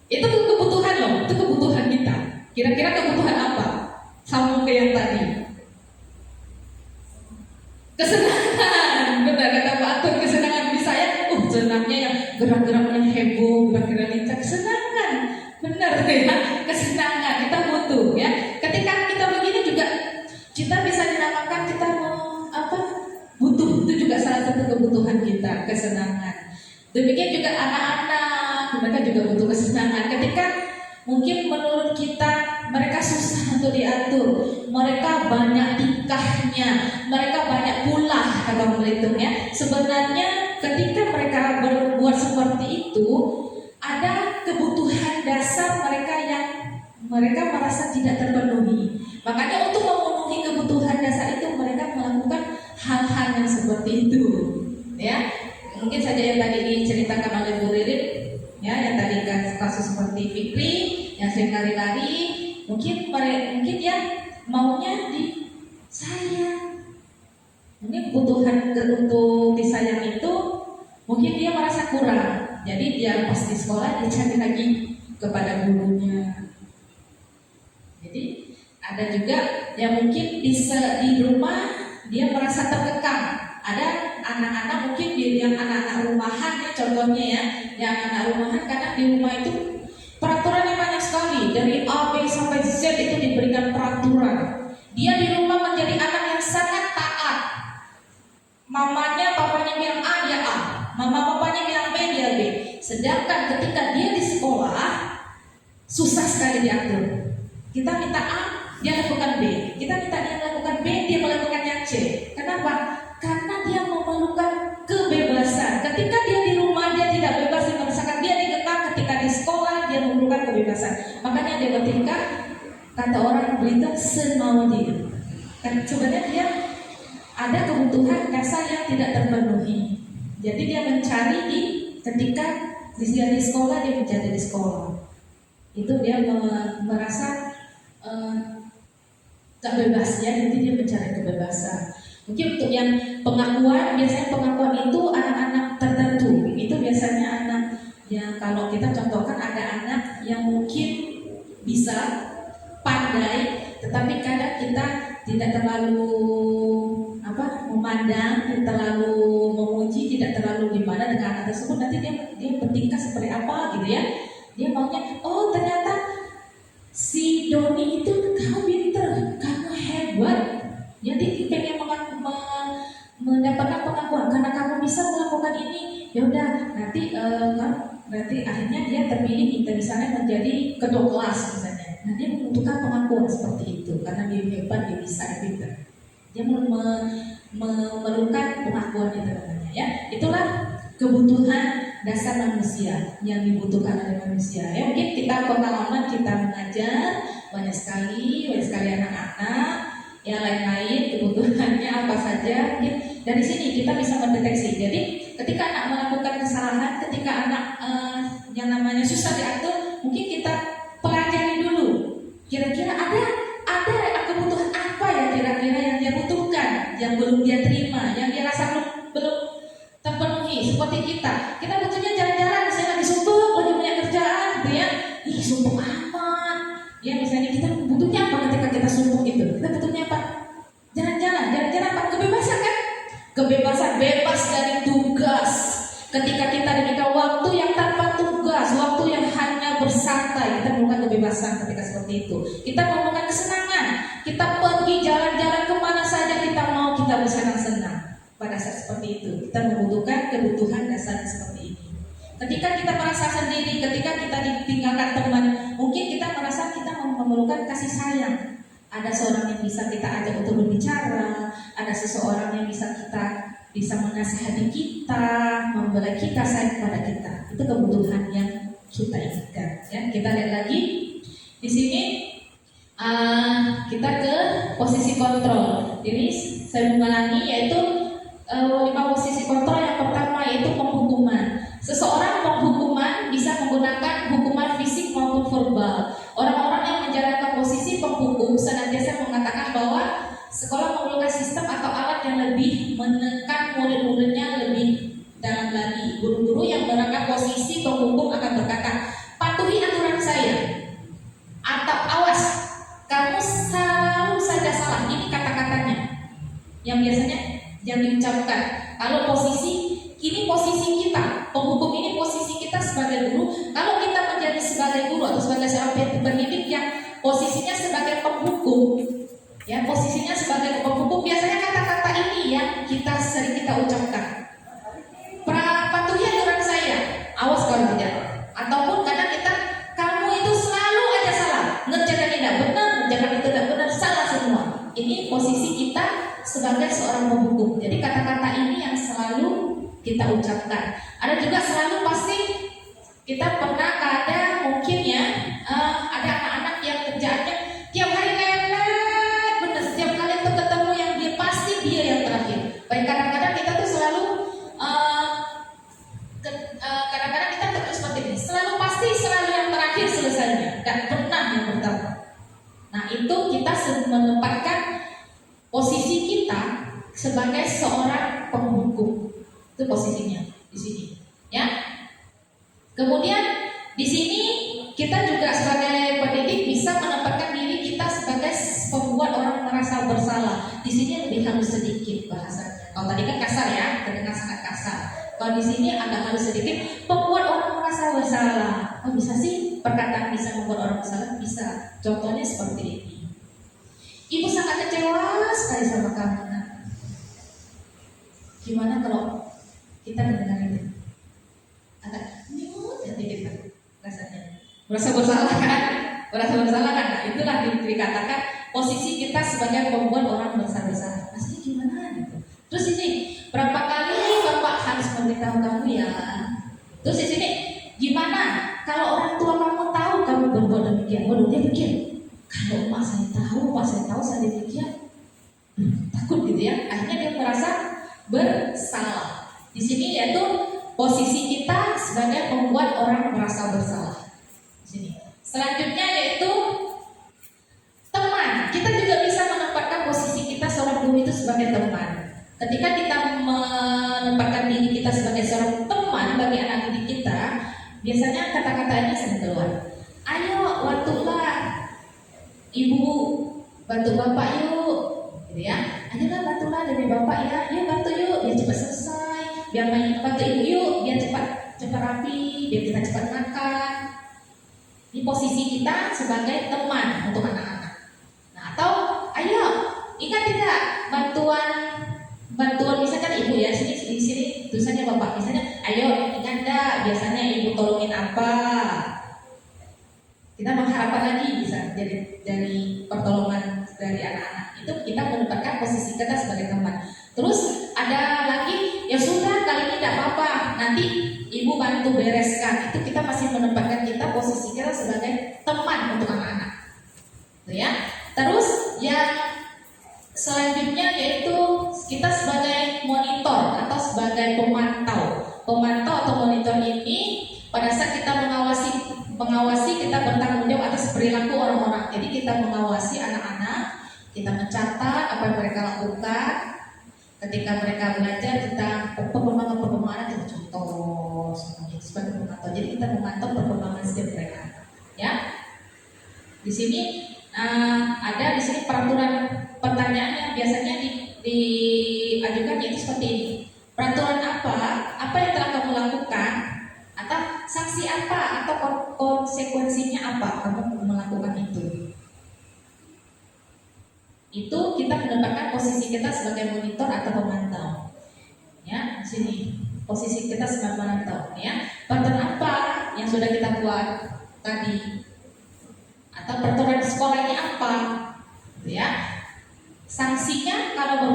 Itu kebutuhan loh, itu kebutuhan kita. Kira-kira kebutuhan apa? Sambung ke yang tadi. Kesenangan, benar kata Pak Atur, kesenangan bisa ya. Senangnya yang gerak-geraknya heboh, gerak-gerak lincah, kesenangan, benar ya, kesenangan kita butuh ya. Ketika kita begini juga kita bisa dinamakan kita mau apa? Butuh, itu juga salah satu kebutuhan kita, kesenangan. Demikian juga anak-anak, mereka juga butuh kesenangan. Ketika mungkin menurut kita mereka susah untuk diatur, mereka banyak tingkahnya, mereka banyak pula kalau berhitungnya. Sebenarnya ketika mereka berbuat seperti itu, ada kebutuhan dasar mereka yang mereka merasa tidak terpenuhi. Makanya untuk memenuhi kebutuhan dasar itu mereka melakukan hal-hal yang seperti itu. Ya, mungkin saja yang tadi diceritakan oleh Bu Ririn, ya, yang tadi kasus seperti Fikri yang sering lari-lari, mungkin dia maunya disayang. Mungkin kebutuhan untuk disayang itu mungkin dia merasa kurang. Jadi dia pas di sekolah dia cari lagi kepada gurunya. Jadi ada juga yang mungkin di rumah dia merasa terkekang. Ada anak-anak mungkin yang anak-anak rumahan ya, contohnya ya, yang anak rumahan karena di rumah itu peraturannya banyak sekali, dari A, B sampai Z itu diberikan peraturan. Dia di rumah menjadi anak yang sangat taat. Mamanya, papanya bilang A, dia A. Mama, papanya bilang B, dia B. Sedangkan ketika dia di sekolah, susah sekali diatur. Kita minta A, dia lakukan B. Kita minta dia lakukan B, dia melakukan yang C. Kenapa? Karena dia memerlukan kebebasan. Ketika dia di rumah, dia tidak bebas dipaksakan. Dia dikekang. Ketika di sekolah, dia memerlukan kebebasan. Makanya dia bertingkah, kata orang Belitung, semau dia. Dan sebenarnya dia ada kebutuhan dasar yang tidak terpenuhi. Jadi dia mencari ketika dia di sekolah, dia mencari di sekolah. Itu dia merasa tak bebas ya, jadi dia mencari kebebasan. Mungkin untuk yang pengakuan, biasanya pengakuan itu anak-anak tertentu. Itu biasanya anak yang kalau kita contohkan ada anak yang mungkin bisa pandai, tetapi kadang kita tidak terlalu memandang, tidak terlalu memuji, tidak terlalu gimana dengan anak tersebut. Nanti dia bertingkah seperti apa gitu ya. Dia maunya, oh ternyata si Doni itu kamu pinter, kamu hebat. Jadi pengen mendapatkan pengakuan karena kamu bisa melakukan ini. Ya udah, nanti akhirnya dia terpilih kita misalnya menjadi ketua kelas misalnya. Nah dia membutuhkan pengakuan seperti itu karena dia hebat, dia bisa, dia pinter. Dia memerlukan pengakuan itu namanya ya. Itulah kebutuhan dasar manusia yang dibutuhkan oleh manusia. Ya mungkin kita pengalaman kita mengajar banyak sekali anak-anak yang lain-lain kebutuhannya apa saja. Mungkin dari sini kita bisa mendeteksi. Jadi ketika anak melakukan kesalahan, ketika anak yang namanya susah diatur, mungkin kita pelajari dulu. Kira-kira ada kebutuhan apa ya kira-kira yang dia butuhkan, yang belum dia terima, yang dia rasa belum terpenuhi. Seperti kita butuhnya jalan-jalan, misalnya lagi sumpuk, lagi banyak kerjaan gitu ya. Ih sumpuk amat. Ya misalnya kita butuhnya apa ketika kita sumpuk itu? Kita butuhnya apa? Jalan-jalan apa? Kebebasan kan? Kebebasan, bebas dari tugas. Ketika kita diberikan waktu yang tanpa tugas, waktu yang hanya bersantai, kita memerlukan kebebasan ketika seperti itu. Kita memerlukan kesenangan. Kita pergi jalan-jalan kemana saja kita mau, kita bersenang-senang. Pada saat seperti itu, kita membutuhkan kebutuhan dasar seperti ini. Ketika kita merasa sendiri, ketika kita ditinggalkan teman, mungkin kita merasa kita memerlukan kasih sayang. ada seorang yang bisa kita ajak untuk berbicara, ada seseorang yang bisa menasihati kita, membela kita, sayang kepada kita. Itu kebutuhan yang kita inginkan. Ya, kita lihat lagi di sini kita ke posisi kontrol. Jadi saya mengulangi yaitu 5 posisi kontrol. Yang pertama yaitu penghukuman. Seseorang penghukuman bisa menggunakan hukuman fisik maupun verbal. Orang-orang yang menjalankan posisi penghukum senantiasa mengatakan bahwa sekolah memerlukan sistem atau alat yang lebih menekan murid-muridnya lebih dalam lagi. Guru-guru yang menerapkan posisi penghukum akan berkata, patuhi aturan saya, atau awas, kamu selalu saja salah. Ini kata-katanya yang biasanya yang diucapkan. Kalau ini posisi kita, penghukum ini posisi kita sebagai guru. Kalau kita menjadi sebagai guru atau sebagai seorang pendidik yang posisinya sebagai penghukum, ya posisinya sebagai penghukum, biasanya kata-kata ini yang sering kita ucapkan. Patuhi aturan saya, awas kalau tidak. Ataupun kadang kamu itu selalu aja salah, ngerjakan tidak benar, ngerjakan itu tidak benar, salah semua. Ini posisi kita sebagai seorang penghukum. Jadi kata-kata ini yang selalu kita ucapkan. Ada juga selalu pasti kita pernah mungkin ya ada anak-anak yang kerjaannya tiap hari lelet, bener setiap kali itu ketemu yang dia pasti dia yang terakhir. Baik, kadang-kadang kita tuh selalu kadang-kadang kita terus seperti ini, selalu yang terakhir selesainya, gak pernah yang pertama. Nah itu kita menempatkan posisi kita sebagai seorang penghukum. Itu posisinya di sini, ya. Kemudian di sini kita juga sebagai pendidik bisa menempatkan diri kita sebagai pembuat orang merasa bersalah. Di sini lebih halus sedikit bahasanya. Kalau tadi kan kasar ya, terdengar sangat kasar. Kalau di sini agak halus sedikit, pembuat orang merasa bersalah. Oh bisa sih perkataan bisa membuat orang bersalah? Bisa. Contohnya seperti ini. Ibu sangat kecewa sekali sama kamu. Nah, gimana kalau kita mendengar itu? Agak nyut ya kita rasanya. Merasa bersalah kan? Nah, itulah dikatakan posisi kita sebagai pembuat orang bersalah. Maksudnya gimana gitu? Terus ini berapa kali Bapak harus memberitahu kamu ya? Terus di sini gimana kalau orang tua kamu tahu kamu berbuat demikian? Waduh, dia pikir kalau emak saya tahu, pak saya tahu saya demikian, takut gitu ya. Akhirnya dia merasa bersalah. Di sini yaitu posisi kita sebagai pembuat orang merasa bersalah. Di sini. Selanjutnya yaitu teman. Kita juga bisa menempatkan posisi kita seorang guru itu sebagai teman. Ketika kita menempatkan diri kita sebagai seorang teman bagi anak didik kita, biasanya kata-katanya sering keluar. Ayo, bantulah ibu, bantu bapak yuk, gitu ya. Ayolah bantulah dari bapak ya, yuk bantu yuk, biar cepat selesai. Biar bantu ibu yuk, biar cepat rapi, biar kita cepat makan. Ini posisi kita sebagai teman untuk anak-anak. Nah, atau ayo, ingat tidak bantuan misalkan ibu ya, di sini tulisannya bapak, misalnya ayo ingat enggak biasanya ibu tolongin apa? Kita mengharapkan lagi bisa dari pertolongan dari anak-anak. Itu kita menempatkan posisi kita sebagai teman. Terus ada lagi, ya sudah kali ini tidak apa-apa, nanti ibu bantu bereskan. Itu kita masih menempatkan kita posisi kita sebagai teman untuk anak-anak. Gitu ya. Terus yang selanjutnya yaitu kita sebagai monitor atau sebagai pemantau. Pemantau atau monitor ini pada saat kita mengawasi kita bertanggung jawab atas perilaku orang-orang. Jadi kita mengawasi anak-anak, kita mencatat apa yang mereka lakukan. Ketika mereka belajar, kita perkembangan kita contoh sebagai pemantau. Jadi kita memantau perkembangan setiap mereka. Ya, di sini ada di sini peraturan pertanyaan yang biasanya diajukan yaitu seperti ini. Peraturan apa yang telah kamu lakukan? Atau sanksi apa atau konsekuensinya apa kamu melakukan itu? Itu kita menempatkan posisi kita sebagai monitor atau pemantau. Ya, di sini posisi kita sebagai pemantau. Ya, peraturan apa yang sudah kita buat tadi? Atau peraturan sekolah ini apa?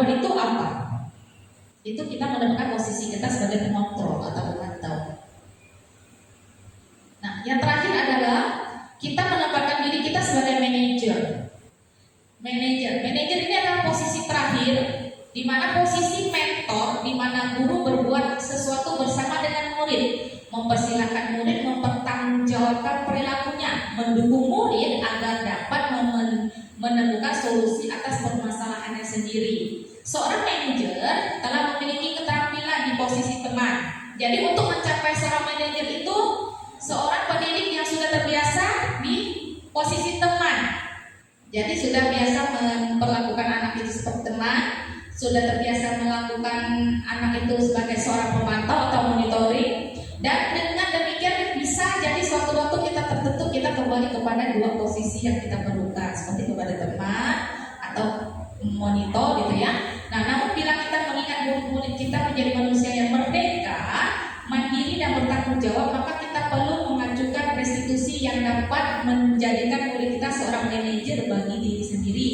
perempuan itu apa? Itu kita menemukan posisi kita sebagai pengontrol atau pemantau. Nah, yang terakhir adalah kita menempatkan diri kita sebagai manajer. Manajer ini adalah posisi terakhir, di mana posisi mentor, di mana guru berbuat sesuatu bersama dengan murid, mempersilahkan murid mempertanggungjawabkan perilakunya, mendukung murid agar dapat menemukan solusi atas permasalahannya sendiri. Seorang manajer telah memiliki keterampilan di posisi teman. Jadi untuk mencapai seorang manajer itu seorang pendidik yang sudah terbiasa di posisi teman. Jadi sudah biasa memperlakukan anak itu seperti teman, sudah terbiasa melakukan anak itu sebagai seorang pemantau atau monitoring, dan dengan demikian bisa jadi suatu waktu kita tertentu kita kembali kepada dua posisi yang kita perlukan, seperti kepada teman atau monitor gitu ya. Nah, namun bila kita mengingat murid-murid kita menjadi manusia yang merdeka, mandiri dan bertanggung jawab, maka kita perlu mengajukan restitusi yang dapat menjadikan murid kita seorang manajer bagi diri sendiri.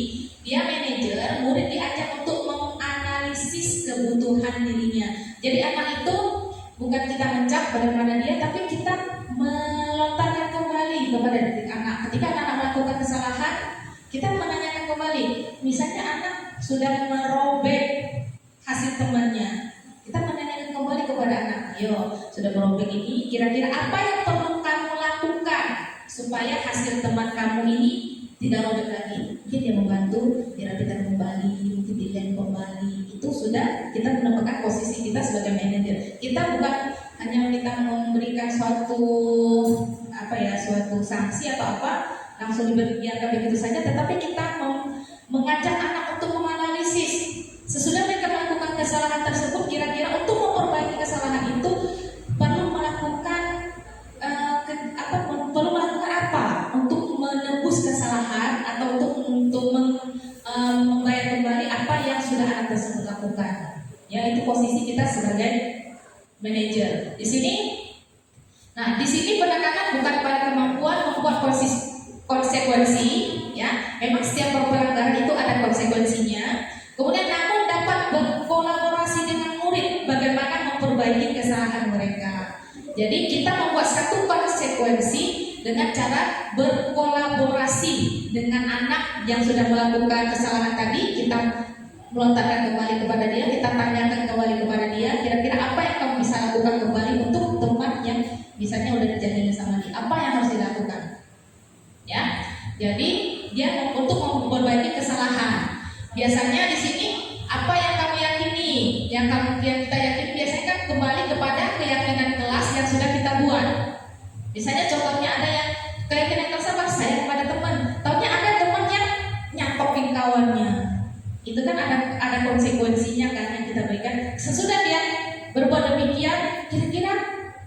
Dia manajer, murid diajak untuk menganalisis kebutuhan dirinya. Jadi anak itu bukan kita mencap bagaimana dia, tapi kita melontarkan kembali kepada diri anak. Ketika anak melakukan kesalahan, kita menanyakan kembali. Misalnya anak sudah merobek hasil temannya, kita menanyakan kembali kepada anak, ayo sudah merobek ini, kira-kira apa yang perlu kamu lakukan supaya hasil teman kamu ini tidak robek lagi? Mungkin dia membantu dirapikan kembali, mungkin dilem kembali. Itu sudah kita menemukan posisi kita sebagai manajer. Kita bukan hanya kita memberikan suatu suatu sanksi atau apa langsung dibiarkan begitu saja, tetapi kita mengajak anak untuk menganalisis sesudah mereka melakukan kesalahan tersebut, kira-kira untuk memperbaiki kesalahan itu perlu melakukan perlu melakukan apa untuk menebus kesalahan atau untuk membayar kembali apa yang sudah anak tersebut lakukan. Ya, itu posisi kita sebagai manajer. Di sini penekanan bukan pada kemampuan membuat konsekuensi, ya. Memang setiap pelanggaran itu ada konsekuensinya. Kemudian namun dapat berkolaborasi dengan murid bagaimana memperbaiki kesalahan mereka. Jadi kita membuat satu konsekuensi dengan cara berkolaborasi dengan anak yang sudah melakukan kesalahan tadi. Kita melontarkan kembali kepada dia, kita tanyakan kembali kepada dia, kira-kira apa yang kamu bisa lakukan kembali untuk teman yang misalnya udah kejadian sama dia, apa yang harus dilakukan, ya. Jadi dia untuk memperbaiki kesalahan. Biasanya di sini apa yang kamu yakini, yang kita yakini biasanya kan kembali kepada keyakinan kelas yang sudah kita buat. Misalnya contohnya ada yang keyakinan kelas apa? Saya kepada teman. Taunya ada teman yang nyatokin kawannya. Itu kan ada konsekuensinya kan yang kita berikan. Sesudah dia berbuat demikian, kira-kira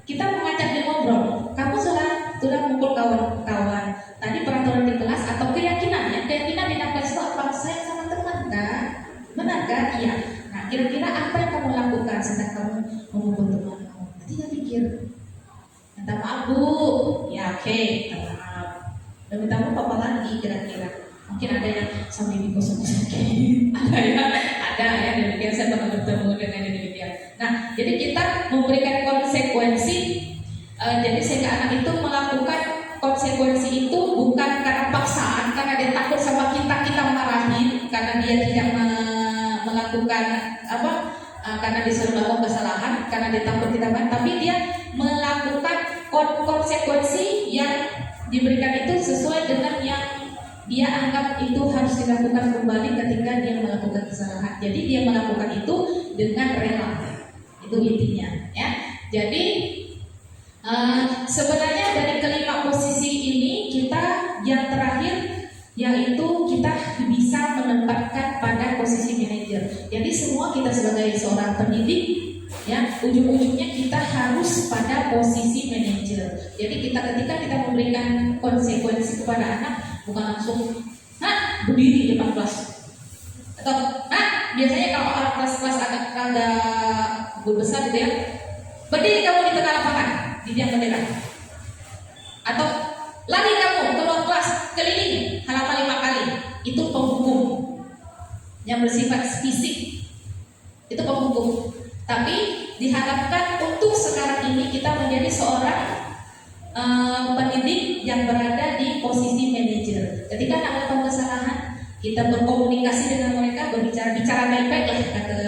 kita mengajak dia ngobrol. Kamu sudah mukul kawan-kawan. Tadi peraturan di kelas atau keyakinan di dalam kelas itu apa? Saya sama teman kan? Benar kan? Iya. Nah, kira-kira apa yang kamu lakukan sedang kamu memukul teman kamu? Nanti dia pikir, minta maaf bu. Ya oke, minta maaf. Dan minta maaf apa lagi kira-kira? Mungkin ada yang sampai digosok-gosok ada ya demikian. Saya pernah bertemu dengan yang demikian. Nah, jadi kita memberikan konsekuensi, jadi sehingga anak itu melakukan konsekuensi itu bukan karena paksaan, karena dia takut sama kita marahin, karena dia tidak melakukan karena disuruh melakukan kesalahan, karena dia takut kita marah, tapi dia melakukan konsekuensi yang diberikan itu sesuai dengan yang dia anggap itu harus dilakukan kembali ketika dia melakukan kesalahan. Jadi dia melakukan itu dengan rela. Itu intinya, ya. Jadi sebenarnya dari kelima posisi ini kita yang terakhir yaitu kita bisa menempatkan pada posisi manajer. Jadi semua kita sebagai seorang pendidik, ya, ujung-ujungnya kita harus pada posisi manajer. Jadi ketika kita memberikan konsekuensi kepada anak, bukan langsung berdiri di depan kelas, atau biasanya kalau orang kelas agak besar gitu ya, berdiri kamu di tengah lapangan di tiang bendera, atau lari kamu keluar kelas keliling halaman 5 kali. Itu penghukum yang bersifat fisik. hukum. Tapi diharapkan untuk sekarang ini kita menjadi seorang pendidik yang berada di posisi manajer. Ketika anak melakukan kesalahan, kita berkomunikasi dengan mereka, bicara baik-baik lah, kata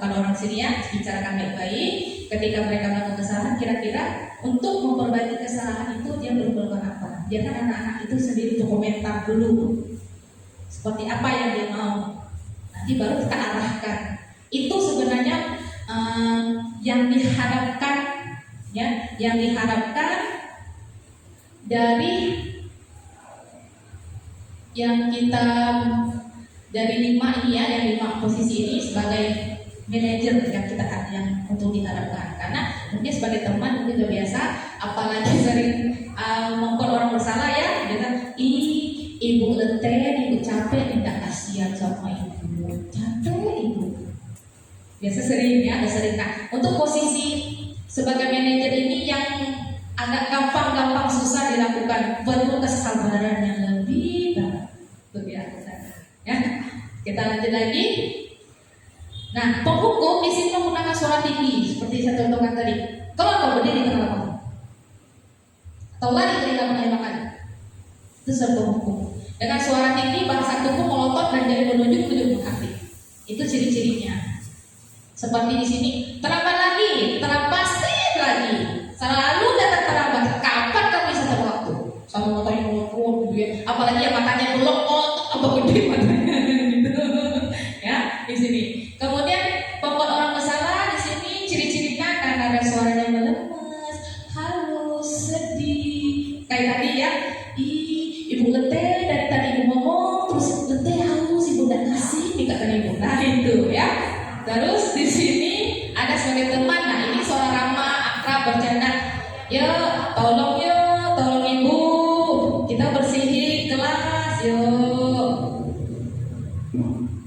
kalau orang sini ya, bicarakan baik-baik. Ketika mereka melakukan kesalahan, kira-kira untuk memperbaiki kesalahan itu dia perlu melakukan apa? Biarkan anak-anak itu sendiri berkomentar dulu seperti apa yang dia mau. Nanti baru kita arahkan. Itu sebenarnya yang diharapkan, ya, yang diharapkan dari yang kita dari 5 ini ya, yang 5 posisi ini sebagai manajer yang kita yang untuk diharapkan. Karena mungkin sebagai teman mungkin udah biasa, apalagi sering mengkol orang bersalah ya, dia kan, ibu letih, ibu capek, tidak kasihan sama ibu, capek ibu. Biasa sering ya, ada sering. Nah, untuk posisi sebagai manajer ini yang agak gampang susah dilakukan, perlu kesabaran yang lebih banget untuk dilakukan. Ya, kita lanjut lagi. Nah, penghukum di sini menggunakan suara tinggi seperti saya contohkan tadi. Kalau kau berdiri kenapa kamu? Atau lari ketika menembakkan? Itu sebuah penghukum. Dengan suara tinggi, bahasa tubuh melotot dan jari menunjuk menghati. Itu ciri-cirinya. Seperti di sini, terlambat lagi, terlambat lagi, selalu datang terlambat. Kapan kamu bisa tepat waktu? Sama motornya melopot gitu ya. Apalagi yang matanya belum apa gede matanya gitu. Ya, di sini. Kemudian pembuat orang bersalah di sini ciri-cirinya karena ada suaranya melemes, halus, sedih. Kayak tadi ya, ibu letih dari tadi ibu ngomong terus letih halus, ibu udah kasih dikatakan ibu. Nah itu ya. Terus di sini ada sebagai teman. Nah ini suara ramah, akrab, bercanda. Ya, tolong ibu, kita bersihin kelas, yuk.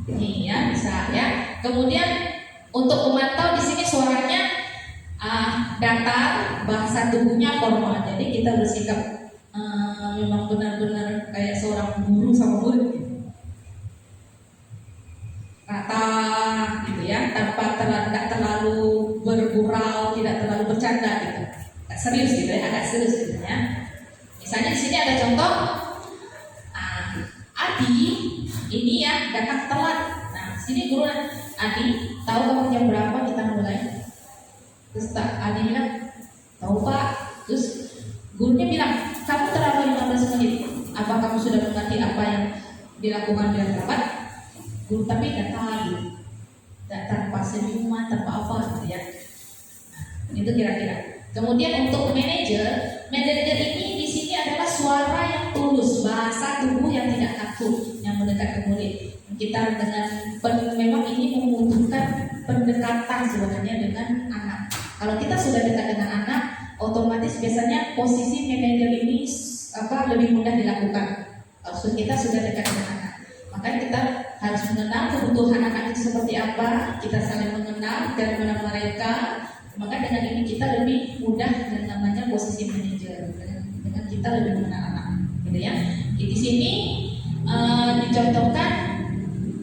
Ini ya bisa ya. Kemudian untuk pemantau di sini suaranya datar, bahasa tubuhnya formal. Jadi kita bersikap memang benar-benar kayak seorang guru sama murid. Rata gitu ya, tanpa tidak terlalu bergurau, tidak terlalu bercanda gitu, agak serius gitu ya, agak serius gitu ya. Misalnya di sini ada contoh, Adi ini ya datang telat. Nah sini guru, Adi tahu kamu jam berapa kita mulai? Terus Adi bilang tahu pak. Terus gurunya bilang kamu terlalu 15 menit. Apa kamu sudah mengerti apa yang dilakukan dengan rapat? Guru tapi tidak tahu, tidak tanpa senyuman, tanpa apa gitu ya. Nah, itu kira-kira. Kemudian untuk manajer ini di sini adalah suara yang tulus, bahasa tubuh yang tidak kaku, yang mendekat ke murid. Kita dengan memang ini membutuhkan pendekatan sebenarnya dengan anak. Kalau kita sudah dekat dengan anak, otomatis biasanya posisi manajer ini lebih mudah dilakukan. Kalau kita sudah dekat dengan anak, maka kita harus mengenal kebutuhan anak itu seperti apa. Kita saling mengenal dan mengenal mereka. Maka dengan ini kita lebih mudah dan namanya posisi manajer. Dengan kita lebih mengenal anak, gitu ya. Di sini dicontohkan,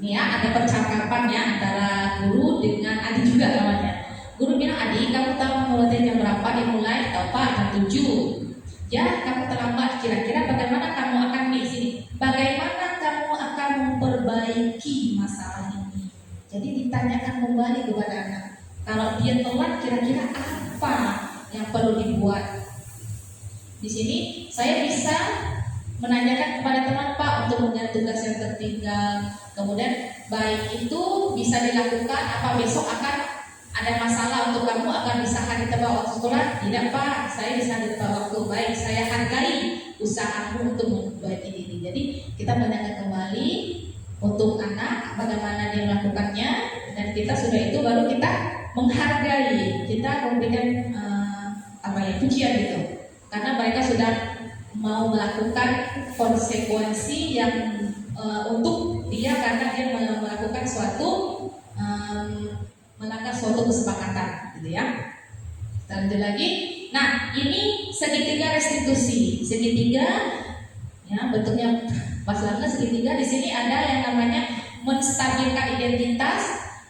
ya ada percakapan ya antara guru dengan Adi juga namanya. Guru bilang, Adi, kamu tahu mulai jam berapa dimulai? Tahu pak, jam 7. Ya, kamu terlambat. Kira-kira bagaimana kamu akan di sini? Bagaimana kamu akan memperbaiki masalah ini? Jadi ditanyakan kembali kepada anak. Kalau dia telat, kira-kira apa yang perlu dibuat? Di sini saya bisa menanyakan kepada teman Pak untuk mengerjakan tugas yang tertinggal. Kemudian baik itu bisa dilakukan. Apa besok akan ada masalah untuk kamu akan bisa hadir tepat waktu sekolah? Tidak Pak, saya bisa hadir tepat waktu. Baik, saya hargai usahamu untuk memperbaiki diri. Jadi kita menanyakan kembali untuk anak bagaimana dia melakukannya, dan kita sudah itu baru kita menghargai, kita memberikan pujian gitu, karena mereka sudah mau melakukan konsekuensi yang untuk dia karena dia melakukan suatu melanggar suatu kesepakatan, gitu ya. Kita lanjut lagi. Nah, ini segitiga restitusi, segitiga ya bentuknya pas banget segitiga. Di sini ada yang namanya menstabilkan identitas,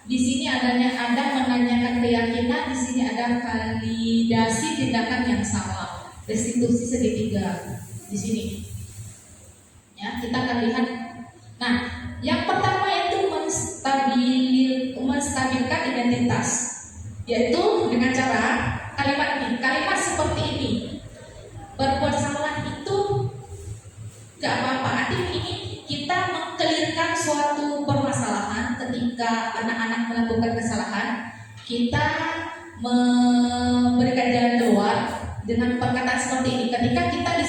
Di sini ada menanyakan keyakinan, di sini ada validasi tindakan yang salah. Restitusi segitiga di sini. Ya, kita akan lihat. Nah, yang pertama itu menstabilkan identitas, yaitu dengan cara kalimat ini, kalimat seperti ini. Berbuat salah itu gak apa-apa. Artinya ini kita mengkelirkan suatu permasalahan ketika anak-anak melakukan kesalahan. Kita memberikan jalan keluar dengan perkataan seperti ini. Ketika kita di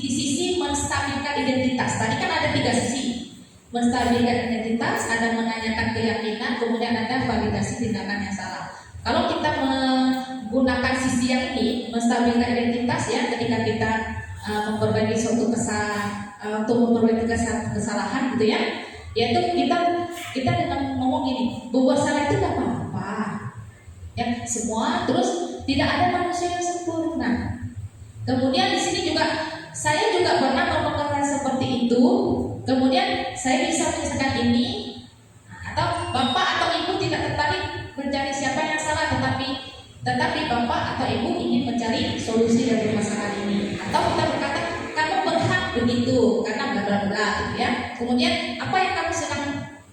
sisi menstabilkan identitas. Tadi kan ada 3 sisi. Menstabilkan identitas, ada menanyakan keyakinan, kemudian ada validasi tindakan yang salah. Kalau kita menggunakan sisi yang ini, menstabilkan identitas ya, ketika kita memperbaiki suatu kesalahan gitu ya, yaitu kita dengan ngomong gini, berbuat salah itu gak apa-apa ya, semua, terus tidak ada manusia yang sempurna. Kemudian di sini juga saya juga pernah melakukan seperti itu, kemudian saya bisa menyelesaikan ini, atau bapak atau ibu tidak tertarik mencari siapa yang salah, tetapi bapak atau ibu ingin mencari solusi dari masalah ini, atau kita berkata kamu berhak begitu karena bla bla bla ya. Kemudian apa yang kamu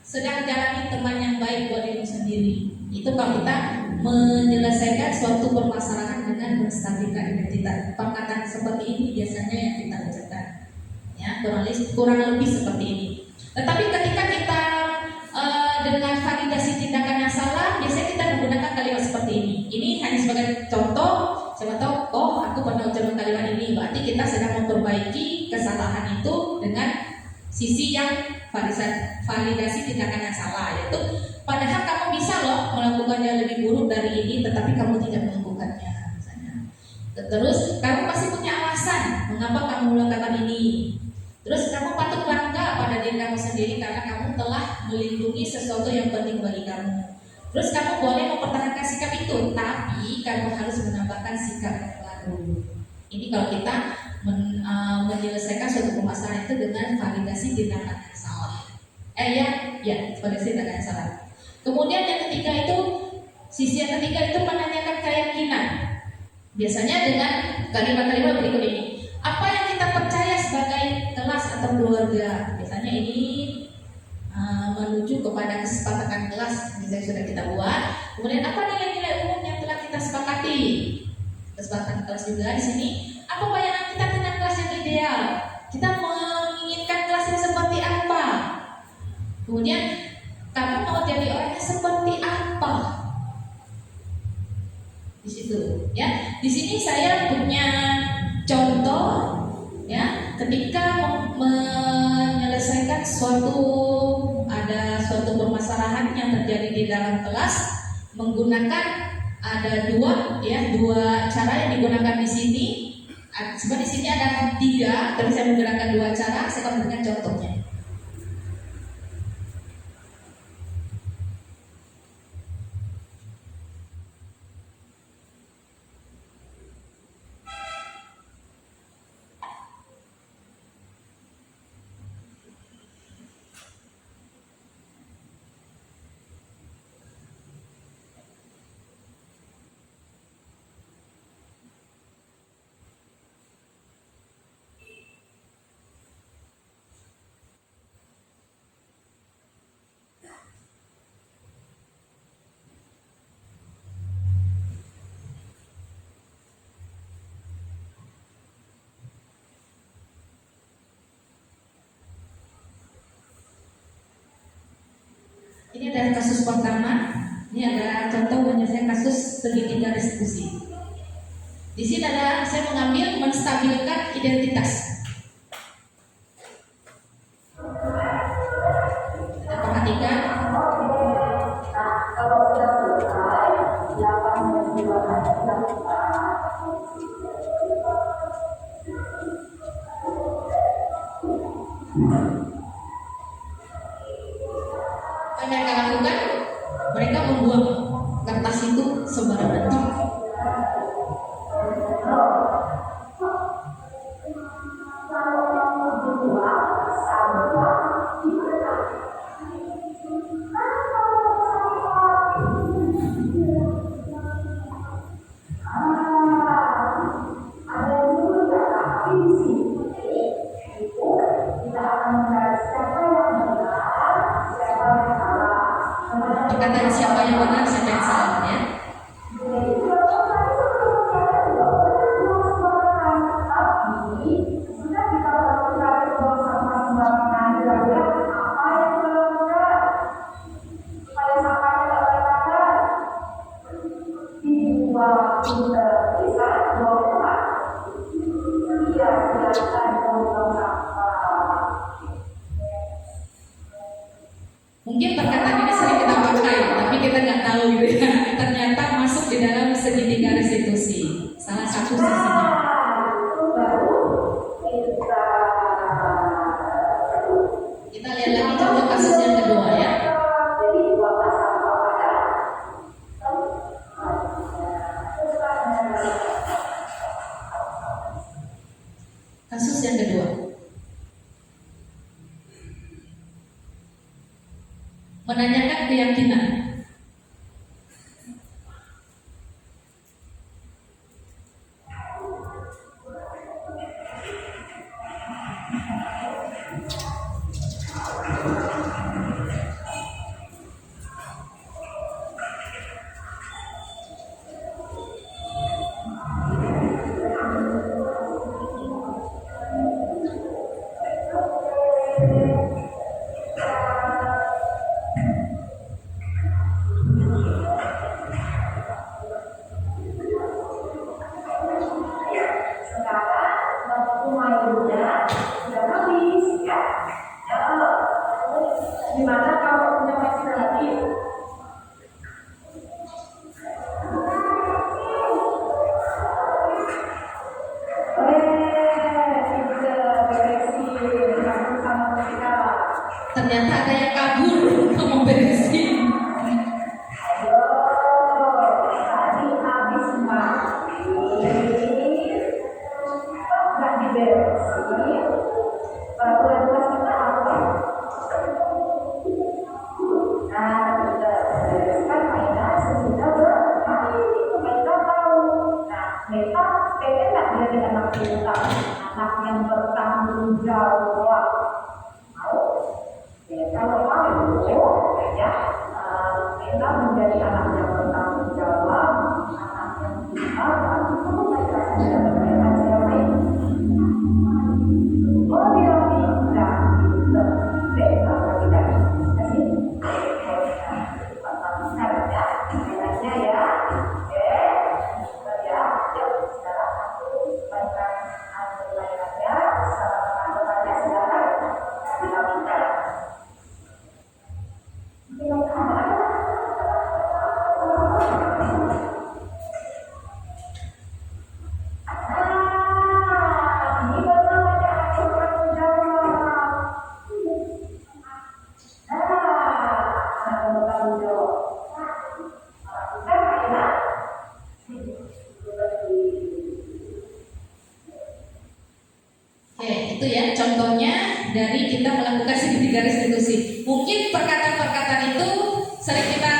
sedang jalani teman yang baik buat dirimu sendiri. Itu kalau kita menyelesaikan suatu permasalahan dengan menstabilkan identitas. Perkataan seperti ini biasanya yang kita ucapkan ya, kurang lebih seperti ini. Tetapi ketika kita dengan validasi tindakan yang salah, biasanya kita menggunakan kalimat seperti ini. Ini hanya sebagai contoh, siapa tahu, oh aku pernah ucapkan kalimat ini, berarti kita sedang memperbaiki kesalahan itu dengan sisi yang validasi tindakan yang salah, yaitu padahal kamu bisa loh melakukannya lebih buruk dari ini, tetapi kamu tidak melakukannya misalnya. Terus kamu pasti punya alasan mengapa kamu melakukan ini. Terus kamu patut bangga pada diri kamu sendiri karena kamu telah melindungi sesuatu yang penting bagi kamu. Terus kamu boleh mempertahankan sikap itu, tapi kamu harus menambahkan sikap yang baru. Ini kalau kita menyelesaikan suatu permasalahan itu dengan validasi tindakan yang salah. Validasi tindakan yang salah. Kemudian yang ketiga itu, sisi yang ketiga itu menanyakan keyakinan. Biasanya dengan kalimat-kalimat berikut ini. Apa yang kita percaya sebagai kelas atau keluarga? Biasanya ini menuju kepada kesepakatan kelas misalnya sudah kita buat. Kemudian apa nilai-nilai umum yang telah kita sepakati? Kesepakatan kelas juga di sini. Apa bayangan kita tentang kelas yang ideal? Kita menginginkan kelas yang seperti apa? Kemudian kamu mau jadi orang yang seperti apa? Di situ, ya. Di sini saya punya contoh, ya, ketika menyelesaikan suatu permasalahan yang terjadi di dalam kelas, menggunakan ada dua cara yang digunakan di sini. Sebenarnya di sini ada 3, tapi saya menggunakan 2 cara. Saya akan berikan contohnya. Ini adalah kasus pertama. Ini adalah contoh menyelesaikan kasus segitiga restitusi. Di sini ada saya mengambil menstabilkan identitas. Kita perhatikan. Apa yang mereka lakukan? Mereka membuang kertas itu sembarangan. Mungkin perkataan ini sering kita pakai, tapi kita nggak tahu gitu ya. Ternyata masuk di dalam segitiga restitusi. Salah satu sisinya. Kita lihat lagi contoh kasus yang kedua ya. Kasus yang kedua. Menanyakan keyakinan. Ternyata ada yang kabur mau beresin. Anak yang bertanggung jawab, mau? Ya, kalau mau, ya, kita menjadi anak yang bertanggung jawab, anak yang pintar, itu mereka sudah berbeda siapa ini. Oh, dia pintar, pintar, beda tidak bisa sih. Pintar ya, bedanya ya, oke, ya, yuk sekarang aku baca layannya, sama baca silakan, kita pintar. Oke, itu ya contohnya dari kita melakukan segitiga restitusi. Mungkin perkataan-perkataan itu sering kita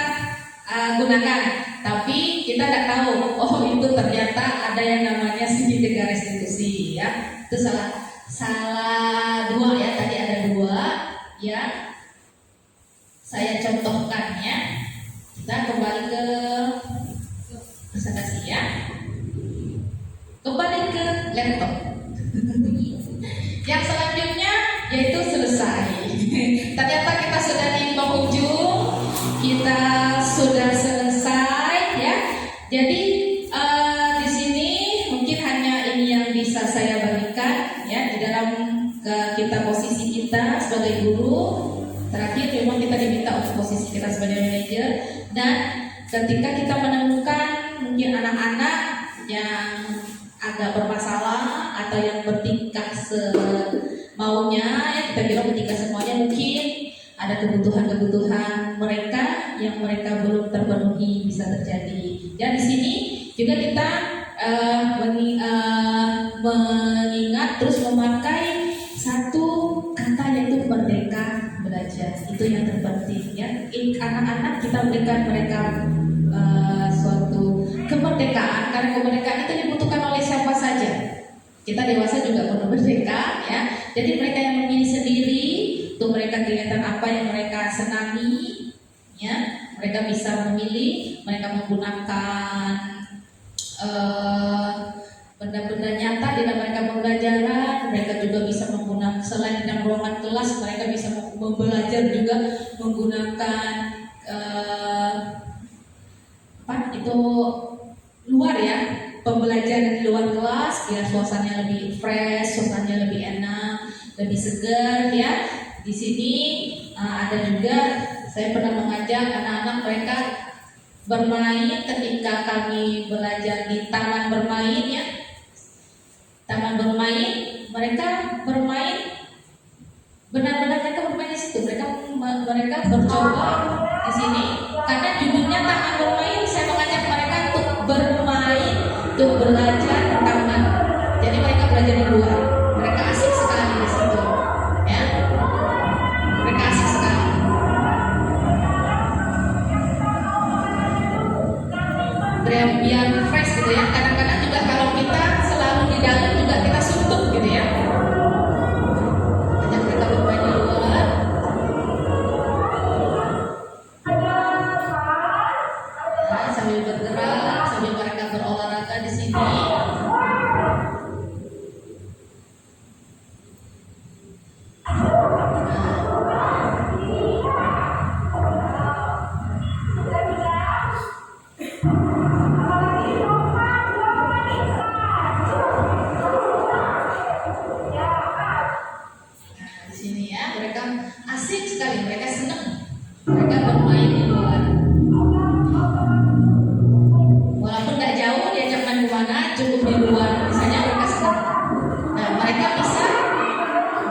gunakan, tapi kita nggak tahu. Oh, itu ternyata ada yang namanya segitiga restitusi, ya. Itu salah dua ya. Tadi ada dua, ya. Saya contohkan ya. Kita kembali ke presentasi ya. Kembali ke laptop. Yang selanjutnya yaitu selesai. Ternyata kita sudah di penghujung, kita sudah selesai ya. Jadi di sini mungkin hanya ini yang bisa saya berikan ya di dalam kita posisi kita sebagai guru. Terakhir memang kita diminta untuk posisi kita sebagai manajer, dan ketika kita menemukan mungkin anak-anak yang agak bermasalah atau yang bertingkah semaunya, ya kita bilang bertingkah semuanya, mungkin ada kebutuhan-kebutuhan mereka yang mereka belum terpenuhi bisa terjadi. Dan di sini juga kita mengingat terus memakai satu kata yaitu merdeka belajar. Itu yang terpenting ya. Anak-anak kita berikan mereka suatu kemerdekaan, karena kemerdekaan itu dibutuhkan oleh siapa saja. Kita dewasa juga perlu merdeka ya. Jadi mereka yang memilih sendiri, untuk mereka kegiatan apa yang mereka senangi ya. Mereka bisa memilih, mereka menggunakan benda-benda nyata di dalam mereka pembelajaran. Mereka juga bisa menggunakan selain dalam ruangan kelas, mereka bisa belajar juga menggunakan itu luar ya, pembelajaran di luar kelas biar suasananya lebih fresh, suasananya lebih enak, lebih segar ya. Di sini ada juga saya pernah mengajak anak-anak mereka bermain ketika kami belajar di taman bermain ya. Taman bermain, mereka bermain benar-benar mereka bermain di situ. Mereka bercoba di sini karena judulnya taman bermain. Saya mengajak mereka untuk bermain, untuk belajar taman. Jadi mereka belajar di luar. Mereka asik sekali di situ, ya. Mereka asik sekali. Biar fresh gitu ya. Kadang-kadang juga kalau kita selalu di dalam juga kita suntuk gitu ya. Ajak mereka bermain di luar. Nah, sambil bergerak, sambil mereka berolahraga di sini. Di sini ya, mereka asik sekali, mereka senang, mereka bermain di luar. Walaupun nggak jauh diajak main kemana, cukup di luar, misalnya mereka senang. Nah, mereka bisa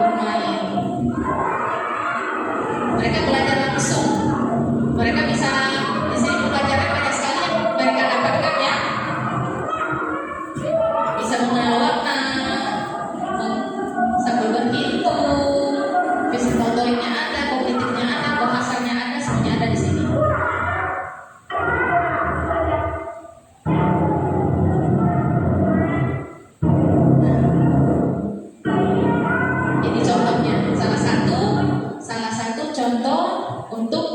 bermain, mereka belajar langsung, mereka bisa di sini pelajaran banyak sekali yang mereka dapatkan ya, bisa mengenal warna, sambil berhitung, fisik motoriknya ada, kognitifnya ada, bahasanya ada, semuanya ada di sini. Jadi contohnya, salah satu contoh untuk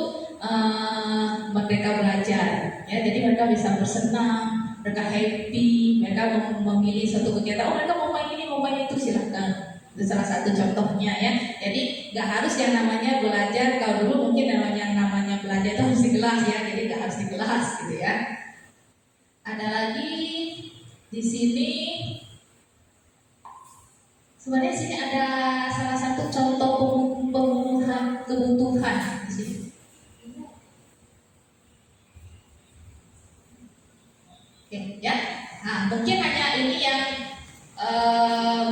mereka belajar, ya. Jadi mereka bisa bersenang, mereka happy, mereka memilih suatu kegiatan. Oh, mereka mau main ini, mau main itu, silahkan. Itu salah satu contohnya ya. Jadi nggak harus yang namanya belajar. Kalau dulu mungkin namanya belajar itu harus di kelas ya. Jadi nggak harus di kelas gitu ya. Ada lagi di sini. Sebenarnya sini ada salah satu contoh pemenuhan kebutuhan di sini. Oke ya. Nah, mungkin hanya ini yang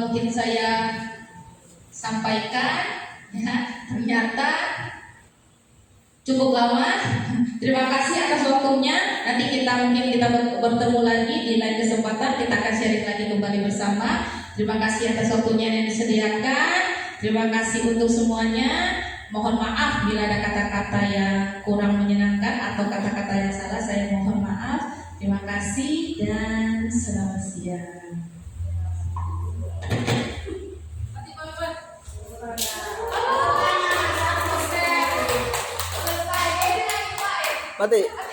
mungkin saya sampaikan ya. Ternyata cukup lama. Terima kasih atas waktunya. Nanti kita bertemu lagi di lain kesempatan. Kita akan sharing lagi kembali bersama. Terima kasih atas waktunya yang disediakan. Terima kasih untuk semuanya. Mohon maaf bila ada kata-kata yang kurang menyenangkan atau kata-kata yang salah. Saya mohon maaf. Terima kasih dan selamat siang. Mati.